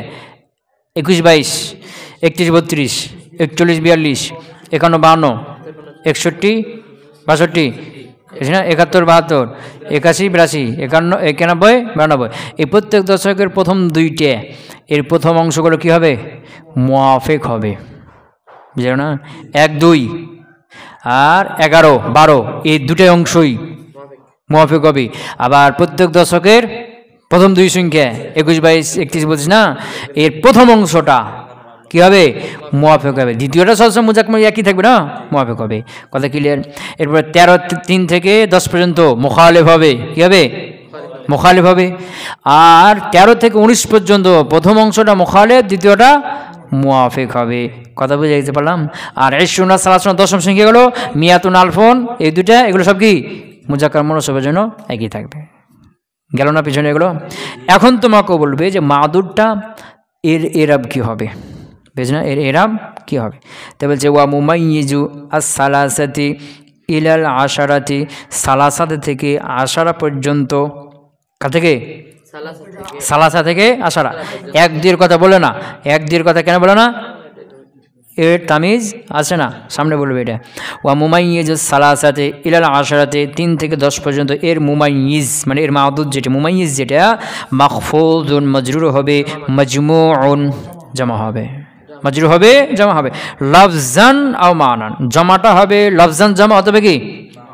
21, 22, 31, 32, 41, 42, 51, 52, 61, 71, 72, 81, 82, 91, 92 এই প্রত্যেক দশকের প্রথম 2টে এর প্রথম অংশগুলো কি হবে মুয়াফিক হবে, বুঝলো না। 1, 2 আর 11, 12 এই 2টাই অংশই মুয়াফিক হবে। আবার প্রত্যেক দশকের প্রথম 2 সংখ্যা 21, 22, 31 বলছিস না, এর প্রথম অংশটা কি হবে মুয়াফিক হবে, দ্বিতীয়টা সবসময় মুজাক্কার একই থাকবে না মুয়াফিক হবে, কথা ক্লিয়ার। এরপর 13, 3 থেকে 10 পর্যন্ত মুখালিফ হবে, কি হবে মুখালিফ হবে। আর 13 থেকে 19 পর্যন্ত প্রথম অংশটা মুখালিফ, দ্বিতীয়টা মুয়াফিক হবে, কথা বুঝে যেতে পারলাম। আর 20, 30 দশম সংখ্যা গেলো মিয়াতুন আলফুন, এই 2টা এগুলো সব কি মুজাক্কার মুনাসাবের জন্য একই থাকবে, গেল না পিছনে এগুলো। এখন তোমাকে বলবে যে মাদুদটা এর এরাব কি হবে, বুঝ না, এর এরাব কি হবে। তো বলছে ওয়া মুমাইয়িজু আস-সালাসাতি ইলাল আশারাতি, সালাসাতে থেকে আশারা পর্যন্ত, কার থেকে সালাসা থেকে আশারা, 1, 2 এর কথা বলে না, 1, 2 এর কথা কেন বলে না, এর তামিজ আছে না, সামনে বলবে এটা। ওয়া মুমাইয়িজু সালাসাতে ইলাল আশারাতে 3 থেকে 10 পর্যন্ত, এর মুমাইয়িজ মানে এর মাদুদ যেটা, মুমাইয়িজ যেটা মাখফুজুন মাজরুর হবে, মাজমুউন জমা হবে, মাজরুর হবে জমা হবে, লফজান আও মানান, জমাটা হবে লফজান জমা অথবা কি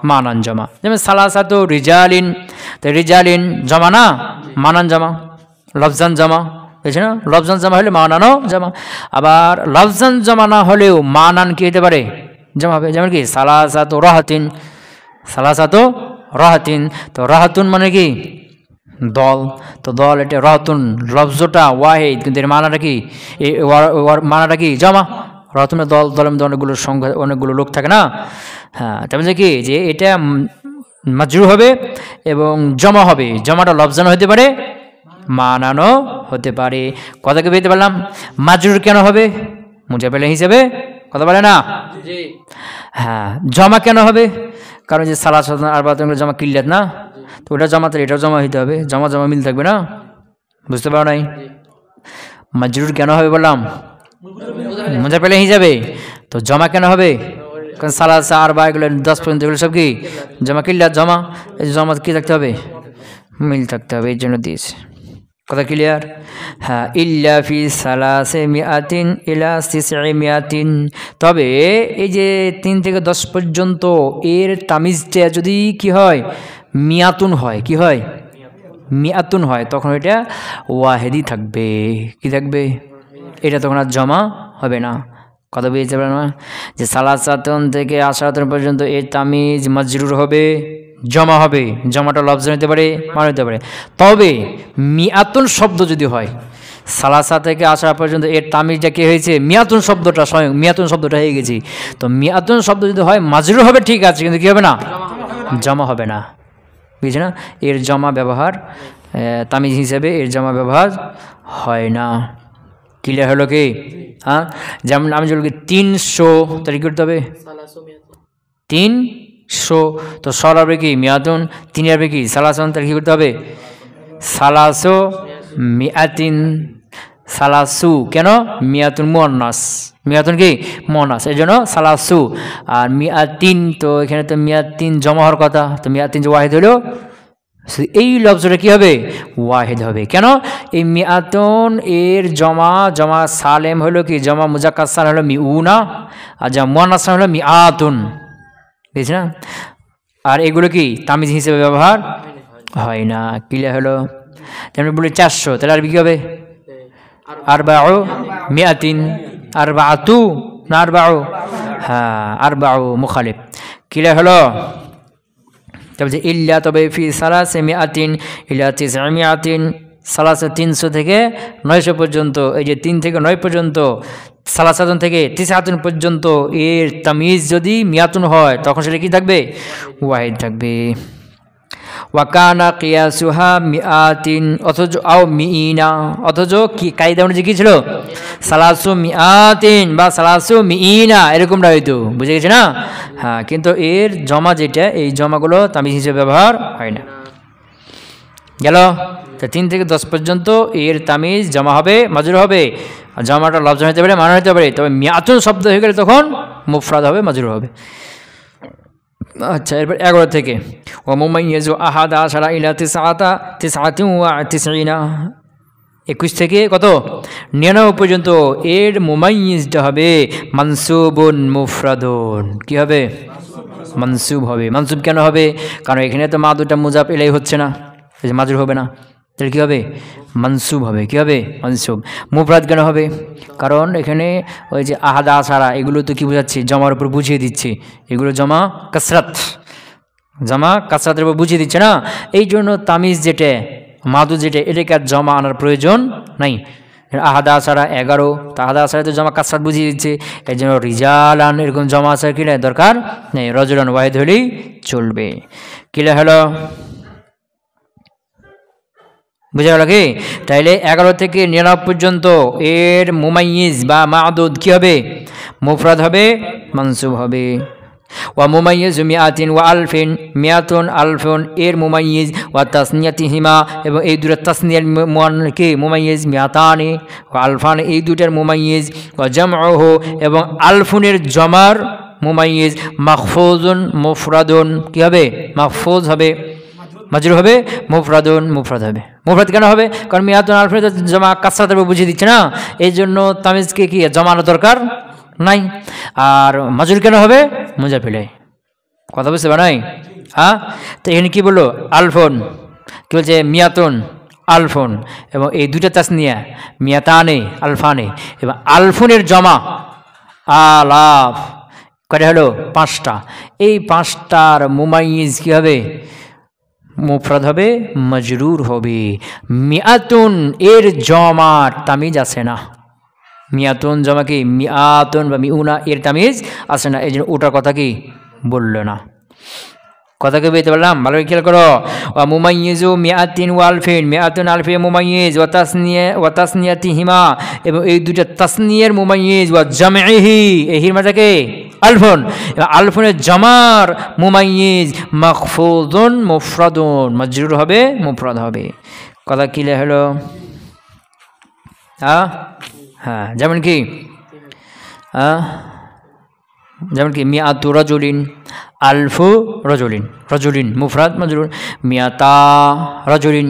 মানান জমা। যেমন সালাসাতু রিজালিন, তো রিজালিন জমা না মানান জমা, লফজান জমা, বুঝছে না, লফজান জমা হলে মানানো জমা। আবার লফজান জমা না হলেও মানান কি হতে পারে জমা হবে, যেমন কি সালাসাতু রাহাতিন, সালাসাতু রাহাতিন, তো রাহাতুন মানে কি দল, তো দল এটা রাহাতুন লফজটা ওয়াহিদ, কিন্তু এর মানাটা কি, মানাটা কি জমা, রাহাতুনের দল, দলের মধ্যে অনেকগুলো সংখ্যা অনেকগুলো লোক থাকে না, হ্যাঁ, তার মানে কি যে এটা মাজরুর হবে এবং জমা হবে, জমাটা লফজান হতে পারে মানানো হতে পারে, কথাকে পেতে পারলাম। মাজরুর কেন হবে মুজাফেলা হিসেবে, কথা বলে না, হ্যাঁ, জমা কেন হবে, কারণ যে সালাসাত আরবাতুন জমা কিল্লাত না, তো ওটা জমা, তাহলে এটাও জমা হইতে হবে, জমা জমা মিল থাকবে না, বুঝতে পারো নাই। মাজরুর কেন হবে বললাম মুজাফেলা হিসাবে, তো জমা কেন হবে, কারণ সালাসা আরবা এগুলো 10 পর্যন্ত এগুলো সব কি জমা কিল্লাত জমা, এই জমা কি থাকতে হবে মিল থাকতে হবে, এই জন্য দিয়েছে। কথা ক্লিয়ার? হ্যাঁ, ইল্লা ফি সালাসে মিয়াতিন ইলা তিসঈ মিয়াতিন, তবে এই যে 3 থেকে 10 পর্যন্ত এর তামিজটা যদি কি হয়, মিয়াতুন হয়, কি হয়, মিয়াতুন হয়, তখন এটা ওয়াহেদি থাকবে। কি থাকবে? এটা তখন আর জমা হবে না। কথা বুঝতে পারেন না? যে সালাসাতুন থেকে আশরাতুন পর্যন্ত এর তামিজ মাজরুর হবে, জমা হবে, জমাটা লফজ নিতে পারে, মান নিতে পারে। তবে মিয়াতুন শব্দ যদি হয়, সালাসা থেকে আসা পর্যন্ত এর তামিজটা কি হয়েছে, মিয়াতুন শব্দটা, স্বয়ং মিয়াতুন শব্দটা হয়ে গেছি, তো মিয়াতুন শব্দ যদি হয় মাজরুর হবে, ঠিক আছে, কিন্তু কি হবে না, জমা হবে না। বুঝছে না? এর জমা ব্যবহার তামিজ হিসেবে এর জমা ব্যবহার হয় না। ক্লিয়ার হলো কি? হ্যাঁ, যেমন আমি যদি 300, তাহলে কি করতে হবে, 300, তো সর হবে কি মিয়াতুন, 3 হবে কি সালাসুন, তাহলে কি করতে হবে সালাসো মিয়াতিন। সালাসু কেন? মিয়াতুন মুয়ান্নাস, মিয়াতুন কি মুয়ান্নাস, এই জন্য সালাসু। আর মিয়াতিন, তো এখানে তো মিয়াতিন জমা হওয়ার কথা, তো মিয়াতিন যে ওয়াহিদ হলো, এই লফজটা কি হবে, ওয়াহিদ হবে। কেন? এই মিয়াতুন এর জমা, জমা সালেম হলো কি, জমা মুজাক্কার সালেম হলো মিউনা, আর জমা মুয়ান্নাস হলো মিয়াতুন। বুঝছ না? আর এগুলো কি তামিজ হিসেবে ব্যবহার হয় না। ক্লিয়ার হলো? যেমন বলি 400, তাহলে আরবি কি হবে, আরবাউ মিয়াতিন, আরবাআতু না আরবাউ, হ্যাঁ আরবাউ মুখালিফ। ক্লিয়ার হলো? তবে যে ইল্লা, তবে ফি সালাসে মিয়াতিন ইলা তিসঈ মিয়াতিন, সালাসা 300 থেকে 900 পর্যন্ত, এই যে 3 থেকে 9 পর্যন্ত, সালাসাতুন থেকে তিসআতুন পর্যন্ত এর তামিজ যদি মিয়াতুন হয়, তখন সেটা কি থাকবে, ওয়াহিদ থাকবে। ওয়াকানা কিয়াসুহা মিয়াতিন, অথচ আও মিইনা, অথচ কি কায়দা অনুযায়ী কি ছিল, সালাসু মিয়াতিন বা সালাসু মিইনা, এরকমটা হয়তো, বুঝে গেছে না? হ্যাঁ, কিন্তু এর জমা যেটা, এই জমাগুলো তামিজ হিসেবে ব্যবহার হয় না। গেল? তো 3 থেকে 10 পর্যন্ত এর তামিজ জমা হবে, মাজরুর হবে, আর জমাটা লফজ হতে পারে, মান হতে পারে, তবে মিয়াতুন শব্দ হয়ে গেলে তখন মুফরাদ হবে, মাজরুর হবে। আচ্ছা, এরপর 11 থেকে ওয়া মুমাইয়িজু আহাদা আশারা ইলা তিসআতিন ওয়া তিসঈনা, 21 থেকে কত 99 পর্যন্ত এর মুমাইয়িজটা হবে মানসুবুন মুফরাদুন। কি হবে? মানসুব হবে। মানসুব কেন হবে? কারণ এখানে তো মাদুটা মুজাফ ইলাই হচ্ছে না, এই যে মাজরুর হবে না, তাহলে কী হবে, মানসুব হবে। কী হবে? মানসুব। মুফরাদ কেন হবে? কারণ এখানে ওই যে আহাদা আশারা, এগুলো তো কি বোঝাচ্ছে, জমার উপর বুঝিয়ে দিচ্ছে, এগুলো জমা কাসরাত, জমা কাসরাতের উপর বুঝিয়ে দিচ্ছে না, এই জন্য তামিজ যেটা, মাদু যেটা, এটাকে আর জমা আনার প্রয়োজন নাই। আহাদা আশারা 11, তো আহাদা আশারা তো জমা কাসরাত বুঝিয়ে দিচ্ছে, এই জন্য রিজালান এরকম জমা আসার কিনা দরকার নেই, রজুলান ওয়াহিদ হলেই চলবে। কিলা হলো? বুঝা গেল কি? তাইলে 11 থেকে 99 পর্যন্ত এর মুমাইয়িজ বা মাদুদ কি হবে, মুফরাদ হবে, মানসুব হবে। ওয়া মুমাইয়িজু মিয়াতিন ওয়া আলফিন, মিয়াতুন আলফুন এর মুমাইয়িজ, ওয়া তাসনিয়াতিহিমা এবং এই দুটার তাসনিয়ার কি মুমাইয়িজ, মিয়াতানি ওয়া আলফান এই দুটার মুমাইয়িজ, ওয়া জামউহু এবং আলফুনের জমার মুমাইয়িজ, মাহফুজুন মুফরাদুন কি হবে, মাহফুজ হবে, মাজরুর হবে, মুফরাদুন মুফরাদ হবে। মুফরাদ কেন হবে? কারণ মিয়াতুন আলফিন জমা কাসরাতের উপর বুঝিয়ে দিচ্ছে না, এই জন্য তামিজকে কি জমানোর দরকার নাই। আর মাজরুর কেন হবে? মুজাফ ইলাইহি। কথা বুঝতে পারে নাই? হ্যাঁ, তো এখানে কি বললো, আলফুন, কি বলছে, মিয়াতুন আলফুন, এবং এই দুইটা তাসনিয়া মিয়াতানে আলফানে, এবং আলফুনের জমা আলাফ কয়টা হলো, 5টা। এই 5টার মুমাইয়িজ কি হবে, মুফরাদ হবে, মাজরুর হবে। মিয়াতুন এর জমার তামিজ আসে না, মিয়াতুন জমা কি মিয়াতুন বা মিউনা এর তামিজ আসে না, এই জন্য ওটার কথা কি বললো না। কথাকে বুঝতে পারলাম? ভালো খেয়াল করো। ওয়া মুমাইয়িজু মিয়াতিন ওয়া আলফিন, মিয়াতুন আলফিন মুমাইয়িজ, ওয়া তাসনিয়াতিহিমা এবং এই দুইটা তাসনিয়ার মুমাইয়িজ, ওয়া জামইহি এহির মাঝে আলফুন, আলফুনের জামার মুমাইয়িজ, মাখফুজুন মুফরাদুন মাজরুর হবে, মুফরাদ হবে। কথা ক্লিয়ার হলো? হ্যাঁ, যেমন কি মিয়াতু রাজুলিন, আলফু রাজুলিন, রাজুলিন মুফরাদ মাজরুর, মিয়াতা রাজুলিন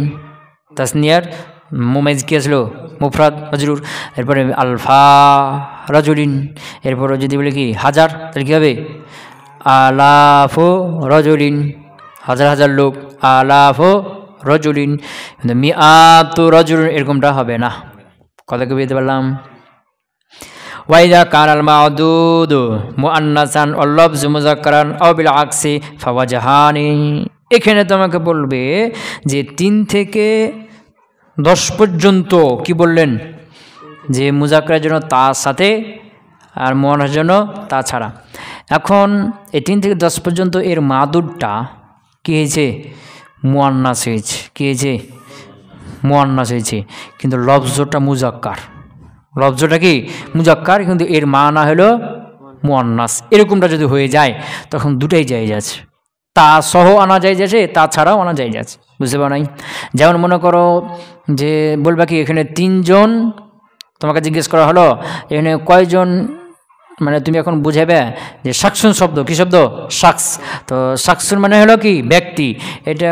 তাসনিয়ার মুমাইজ কি আসলো মুফরাদ মাজরুর, এরপরে আলফা রাজুলিন, এরপরে যদি বলি কি হাজার তাহলে কী হবে আলাফো রজুলিন, হাজার হাজার লোক, আলাফো রজুলিন, কিন্তু মিআতু রজুলিন এরকমটা হবে না। কথা কি বুঝতে পারলাম? ওয়াইদা কানাল মাউদুদু মুআন্নাসান ওয়াল লাফযু মুযাক্কারান আও বিল আকসি ফাওয়াজহানি। এখানে তোমাকে বলবে যে 3 থেকে 10 পর্যন্ত কি বললেন যে মুযাক্কারের জন্য তার সাথে আর মুআন্নাসের জন্য তা ছাড়া। এখন এই 3 থেকে 10 পর্যন্ত এর মাদুদটা কী হয়েছে মুআন্নাস হয়েছে, কী হয়েছে মুআন্নাস হয়েছে, কিন্তু লফজটা মুযাক্কার, লফজটা কি মুযাক্কার, কিন্তু এর মানা হলো মুআন্নাস। এরকমটা যদি হয়ে যায় তখন দুটাই জায়েজ আছে, তা সহ আনা জায়েজ আছে, তা ছাড়াও আনা জায়েজ আছে। বুঝতে পারো নাই? যেমন মনে করো যে বলবা কি এখানে 3 জন, তোমাকে জিজ্ঞেস করা হলো এখানে কয়জন, মানে তুমি এখন বুঝাবে যে শাকসুন শব্দ কী শব্দ শাকস, তো শাকসুন মানে হলো কি ব্যক্তি, এটা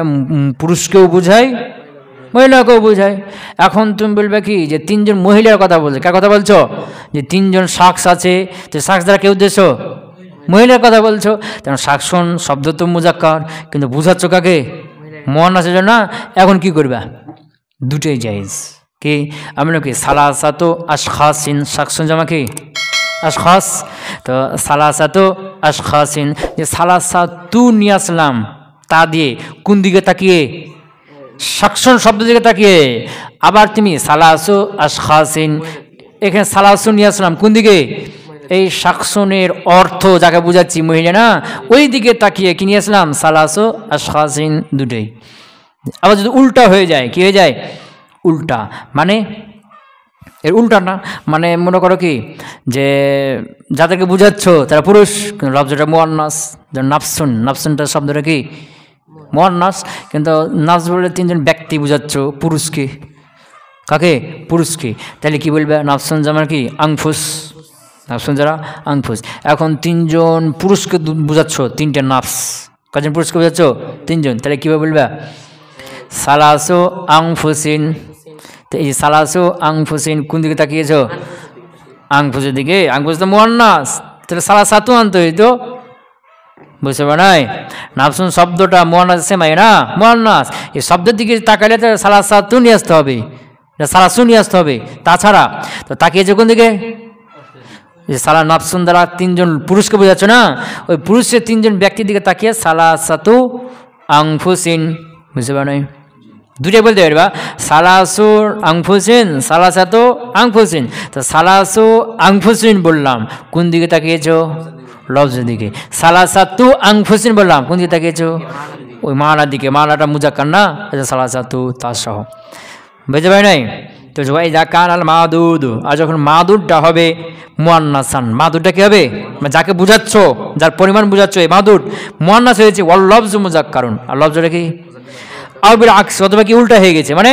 পুরুষকেও বোঝায় মহিলাকেও বোঝায়। এখন তুমি বলবে কি যে 3 জন মহিলার কথা বলছো, কার কথা বলছো যে 3 জন শাকস আছে, তো শাকস দ্বারা কেউ উদ্দেশ্য মহিলার কথা বলছো, তেমন শাকসুন শব্দ তো মুযাক্কার, কিন্তু বুঝাচ্ছ কাকে মুআন্নাসের জন্য। এখন কি করবে দুটোই জায়েজ। কি আমরা কি সালাসাতু আশখাসিন, শাকসুন জামা কি আশখাস, তো সালাসাতু আশখাসিন, যে সালাসাতু নিয়ে আসলাম তা দিয়ে কোন দিকে তাকিয়ে শাকসুন শব্দ দিকে তাকিয়ে, আবার তুমি সালাসু আশখাসিন এখানে সালাসু নিয়ে আসলাম কোন দিকে এই শাকসুনের অর্থ যাকে বুঝাচ্ছি মহিলা না, ওই দিকে তাকিয়ে কি নিয়ে আসলাম সালাসু আশখাসিন দুটোই। আবার যদি উল্টা হয়ে যায় কি হয়ে যায় উল্টা, মানে এর উল্টা না, মানে মনে করো কি যে যাদেরকে বুঝাচ্ছ তারা পুরুষ, কিন্তু লফজটা মুআন্নাস, যেমন নাফসুন, নাফসুনটা শব্দটা কি মুআন্নাস, কিন্তু নাফস বলে 3 জন ব্যক্তি বুঝাচ্ছ পুরুষকে, কাকে পুরুষকে, তাহলে কি বলবে নাফসুন জামার কি আংফুস, নাফসুন যারা আংফুস। এখন 3 জন পুরুষকে বুঝাচ্ছ, 3টে নাফস, কজন পুরুষকে বুঝাচ্ছ 3 জন, তাহলে কীভাবে বলবে সালাসু আংফুসিন, তো এই সালাসু আংফুসিন কোন দিকে তাকিয়েছ আংফুসের দিকে, আংফুস তো মুআন্নাস, তাহলে সালাসাতু আনতে হইতো। বুঝতে পারো নাই? নাফসুন শব্দটা মুআন্নাস সেমাই না মুআন্নাস, এই শব্দের দিকে তাকালে তো সালাসাতু নিয়ে আসতে হবে, সালাসু নিয়ে আসতে হবে, তাছাড়া তো তাকিয়েছে কোন দিকে যে সালা নাফসুন দ্বারা 3 জন পুরুষকে বোঝাচ্ছ না, ওই পুরুষের 3 জন ব্যক্তির দিকে তাকিয়ে সালাসাতু আংফুসিন। বুঝতে পারো নাই? দুটাই বলতে পারবা সালাসু আংফুসিন সালাসাতু আংফুসিন, তো সালাসু আংফুসিন বললাম কোন দিকে তাকিয়েছো লফজের দিকে, সালাসাতু আংফুসিন বললাম কোন দিকে তাকিয়েছো ওই মানার দিকে, মানাটা মুযাক্কার না, সালাসাতু তার সহ। বুঝতে পারি নাই? তো ওয়াইদা কানাল মাদুদ, আর যখন মাদুদটা হবে মুআন্নাসান, মাদুদটা কি হবে যাকে বুঝাচ্ছ, যার পরিমাণ বুঝাচ্ছ এই মাদুদ মুআন্নাস হয়েছে, ওয়াল লফজু মুযাক্কারুন, আর লফজটা কি আও বিল আকস, অথবা কি উল্টা হয়ে গেছে, মানে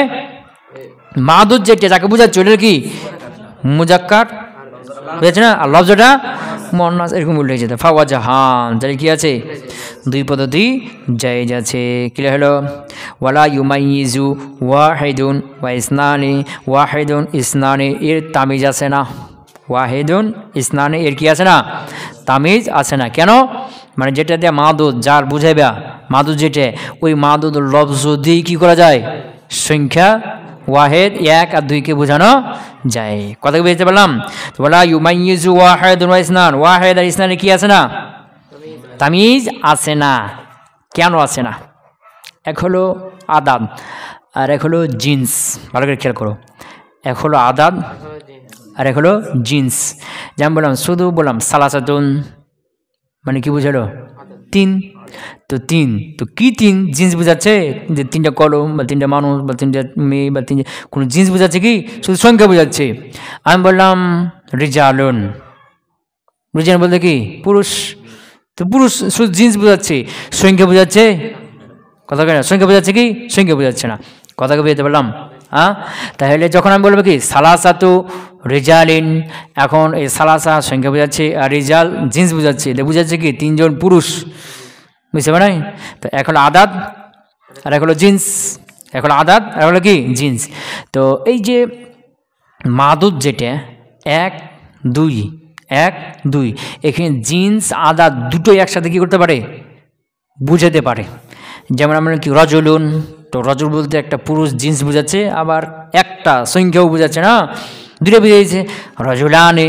মাদুদ যেটা যাকে বুঝাচ্ছ ওটা কি মুযাক্কার বুঝেছে না, আর লফজটা মুআন্নাস, এরকম উল্টে যেতে ফাওয়াজহান, তাহলে কি আছে 2 পদ্ধতি জায়েজ আছে। ক্লিয়ার হলো? ওয়ালা ইউমাইয়িজু ওয়াহিদুন ওয়া ইসনানি, ওয়াহিদুন ইসনানি এর তামিজ আছে না, ওয়াহিদুন ইসনানি এর কি আছে না তামিজ আছে না। কেন? মানে যেটা দিয়ে মাদুদ যার বুঝাইবা মাদুদ যেটা, ওই মাদুদ লফজ দিয়ে কী করা যায় সংখ্যা ওয়াহেদ 1 আর 2কে বোঝানো যায়। কথা বুঝতে পারলাম? ওয়ালা ইউমাইয়িজু ওয়াহিদুন ওয়া ইসনান, ওয়াহিদ আর ইসনানি কি আছে না তামিজ আছে না। কেন আছে না? এক হলো আদাদ আর এক হলো জিন্স, ভালো করে খেয়াল করো, এক হলো আদাদ আর এক হলো জিন্স। যেমন বললাম শুধু বললাম সালাসাতুন মানে কি বোঝালো 3, তো 3 তো কি 3 জিন্স বোঝাচ্ছে যে 3টা কলম বা 3টা মানুষ বা 3টা মেয়ে বা 3টা কোনো জিন্স বোঝাচ্ছে কি শুধু সংখ্যা বোঝাচ্ছে। আমি বললাম রিজালুন, রিজাল বলতে কি পুরুষ, তো পুরুষ শুধু জিন্স বোঝাচ্ছে, সংখ্যা বোঝাচ্ছে কথা কেন সংখ্যা বোঝাচ্ছে কি সংখ্যা বোঝাচ্ছে না। কথাকে বুঝতে পারলাম? হ্যাঁ, তাহলে যখন আমি বলবো কি সালাসাতু রিজালিন, এখন এই সালাসা সংখ্যা বোঝাচ্ছে আর রিজাল জিন্স বোঝাচ্ছে, এটা বোঝাচ্ছে কি 3 জন পুরুষ। বুঝতে পারেন? তো এক হলো আদাদ আর এক হলো জিন্স। এক হলো আদাদ আর হলো কি জিন্স। তো এই যে মাদুদ যেটা 1 2 1 2 এখানে জিন্স আদাদ দুটোই একসাথে কী করতে পারে বুঝাতে পারে। যেমন আমরা কি রজলুন, তো রজল বলতে একটা পুরুষ জিন্স বোঝাচ্ছে, আবার একটা সংখ্যাও বোঝাচ্ছে না, দুটো বুঝিয়েছে রজলানে।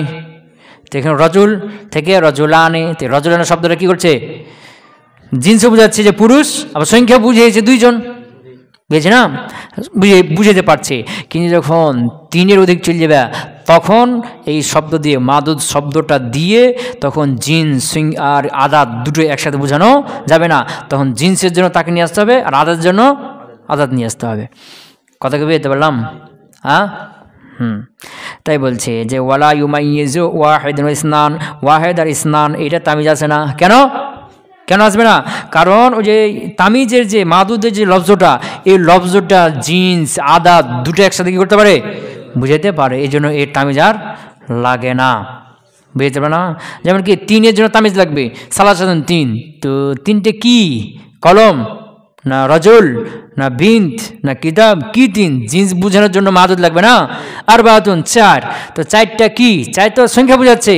তো এখানে রজুল থেকে রজলানে, তো রজলানে শব্দটা কী করছে জিন্সও বোঝাচ্ছে যে পুরুষ, আবার সংখ্যা বুঝিয়েছে দুইজন, বুঝেছে না, বুঝাতে পারছে। কিন্তু যখন 3-এর অধিক চলে যাবে তখন এই শব্দ দিয়ে মাদুদ শব্দটা দিয়ে তখন জিন্স আর আদাদ দুটো একসাথে বোঝানো যাবে না, তখন জিন্সের জন্য তাকে নিয়ে আসতে হবে আর আদাদের জন্য আদাদ নিয়ে আসতে হবে। কথা কি বুঝতে পারলাম? হ্যাঁ, তাই বলছে যে ওয়ালা ইউমাইয়িজু ওয়াহিদ ইসনান, ওয়াহিদ আর ইসনান এটা তামিজ আছে না। কেন কেন আসবে না? কারণ ওই যে তামিজের যে মাদুদের যে লফজটা, এই লফজটা জিন্স আদাদ দুটো একসাথে কী করতে পারে বুঝাইতে পারে, এই জন্য এর তামিজ আর লাগে না, বুঝতে পারে না। যেমন কি 3-এর জন্য তামিজ লাগবে, সালাসাতুন 3, তো 3টে কি কলম না রজুল না বিন্ত না কিতাব, কি 3 জিন্স বোঝানোর জন্য মাদুদ লাগবে না। আর বাতুন 4, তো 4টা কি 4 তো সংখ্যা বোঝাচ্ছে,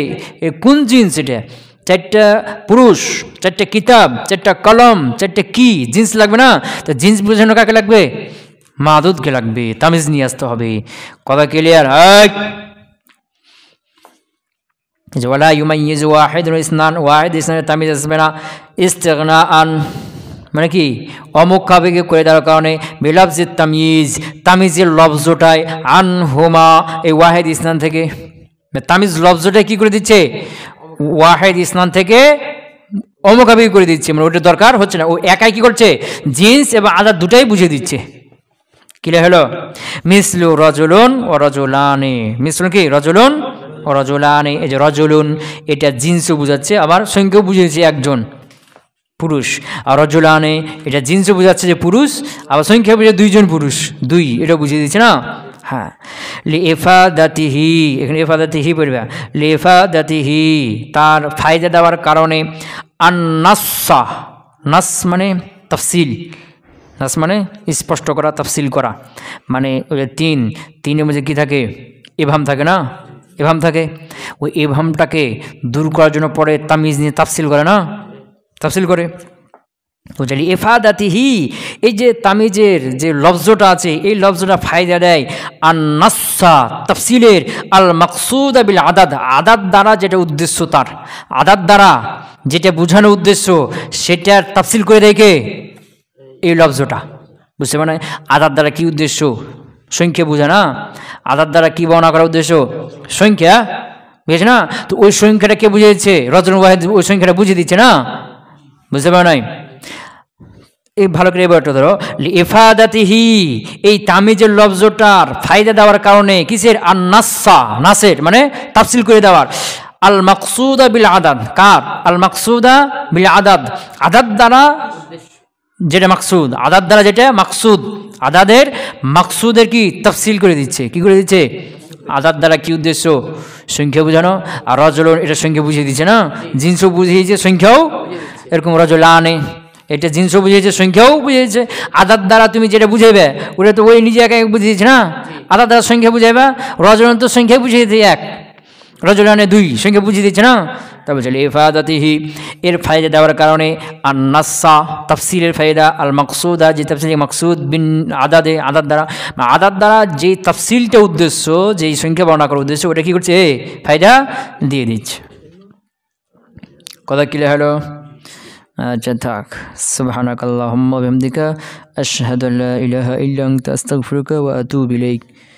কোন জিন্স এটা, 4টা পুরুষ, 4টা কিতাব, 4টা কলম, 4টা কি জিন্স লাগবে না। তো জিন্স বোঝানো কাকে লাগবে মাদুদকে লাগবে, তামিজ নিয়ে আসতে হবে। কথা ক্লিয়ার? ওয়ালা ইউমাইয়িজু ওয়াহিদ ইসনান, ওয়াহিদ ইসনানের তামিজ আসবে না। ইস্তিগনা আন মানে কি অমুখাবেগে করে দেওয়ার কারণে বেলাফজির তামিজ, তামিজের লফজটায় আন হুমা এই ওয়াহিদ ইসনান থেকে, তামিজ লফজটায় কী করে দিচ্ছে ওয়াহিদ ইসনান থেকে অমুখাবেগি করে দিচ্ছে, মানে ওটার দরকার হচ্ছে না, ও একাই কী করছে জিন্স এবং আদার দুটাই বুঝিয়ে দিচ্ছে। ক্লিয়ার হলো? মিসলু রজুলুন ও রজুলানে, মিসলু কি রজুলুন ও রজুলানে, এই যে রজুলুন এটা জিন্সও বুঝাচ্ছে আবার সংখ্যাও বুঝিয়েছে একজন পুরুষ, আর রজুলানে এটা জিন্সও বোঝাচ্ছে যে পুরুষ, আবার সংখ্যা বুঝে দুইজন পুরুষ, দুই, এটা বুঝিয়ে দিচ্ছে না। হ্যাঁ, লিফাদাতিহি, এখানে ইফাদাতিহি পড়বে, লিফাদাতিহি তার ফায়দা দেওয়ার কারণে, আন্নাসা নাস মানে তাফসিল, নাস মানে স্পষ্ট করা, তাফসিল করা, মানে ওই 3-3-এর মধ্যে কী থাকে এভাম থাকে না, এভাম থাকে, ওই এভামটাকে দূর করার জন্য পরে তামিজ নিয়ে তাফসিল করে না, তাফসিল করে। বুঝলি ইফাদাতিহি এই যে তামিজের যে লফজটা আছে এই লফজটা ফায়দা দেয় আর নাসা তাফসিলের আল মাকসুদ বিল আদাদ, আদাদ দ্বারা যেটা উদ্দেশ্য, তার আদাদ দ্বারা যেটা বোঝানো উদ্দেশ্য সেটার তাফসিল করে দেয় কে এই লফজটা, বুঝতে পারে? আদাদ দ্বারা কি উদ্দেশ্য সংখ্যা বোঝা না, আদাদ দ্বারা কি বর্ণনা করার উদ্দেশ্য সংখ্যা, বুঝেছে না? তো ওই সংখ্যাটা কে বুঝিয়েছে রজল ওয়াহিদ, ওই সংখ্যাটা বুঝিয়ে দিচ্ছে না, বুঝতে পারো নাই? এই ভালো করে এবারটা ধরো, ইফাদাতিহি এই তামিজের লফজটার ফায়দা দেওয়ার কারণে কিসের আর নাসা, নাসের মানে তাফসিল করে দেওয়ার, আল মাকসুদা বিল আদাদ, কার আল মাকসুদা বিল আদাদ, আদাদ দ্বারা যেটা মাকসুদ, আদাদ দ্বারা যেটা মাকসুদ, আদাদের মাকসুদের কি তাফসিল করে দিচ্ছে, কি করে দিচ্ছে আদাদ দ্বারা কি উদ্দেশ্য সংখ্যা বোঝানো, আর রজলন এটা সংখ্যা বুঝিয়ে দিচ্ছে না, জিন্সও বুঝিয়েছে সংখ্যাও, এরকম রজলানে এটা জিন্সও বুঝিয়েছে সংখ্যাও বুঝিয়েছে, আদাদ দ্বারা তুমি যেটা বুঝাইবে ওটা তো ওই নিজে একা বুঝিয়েছে না, আদাদ দ্বারা সংখ্যা বুঝাইবা, রজলন তো সংখ্যা বুঝিয়ে দিচ্ছে 1, রজলানে 2 সংখ্যা বুঝিয়ে দিচ্ছে না। তা বলছে ইফাদাতিহি এর ফায়দা দেওয়ার কারণে আর নাসা তাফসিলের ফায়দা, আল মাকসুদা যে তাফসিল মাকসুদ বিন আদাদে, আদাদ দ্বারা, আদাদ দ্বারা যে তাফসিলটা উদ্দেশ্য, যেই সংখ্যা বর্ণনা করার উদ্দেশ্য ওটা কী করছে ফায়দা দিয়ে দিচ্ছে। কথা ক্লিয়ার হলো? আচ্ছা থাক। সুবহানাকাল্লাহুম্মা ওয়া বিহামদিকা আশহাদু আল্লা ইলাহা ইল্লা আনতা আস্তাগফিরুকা ওয়া আতুবু ইলাইক।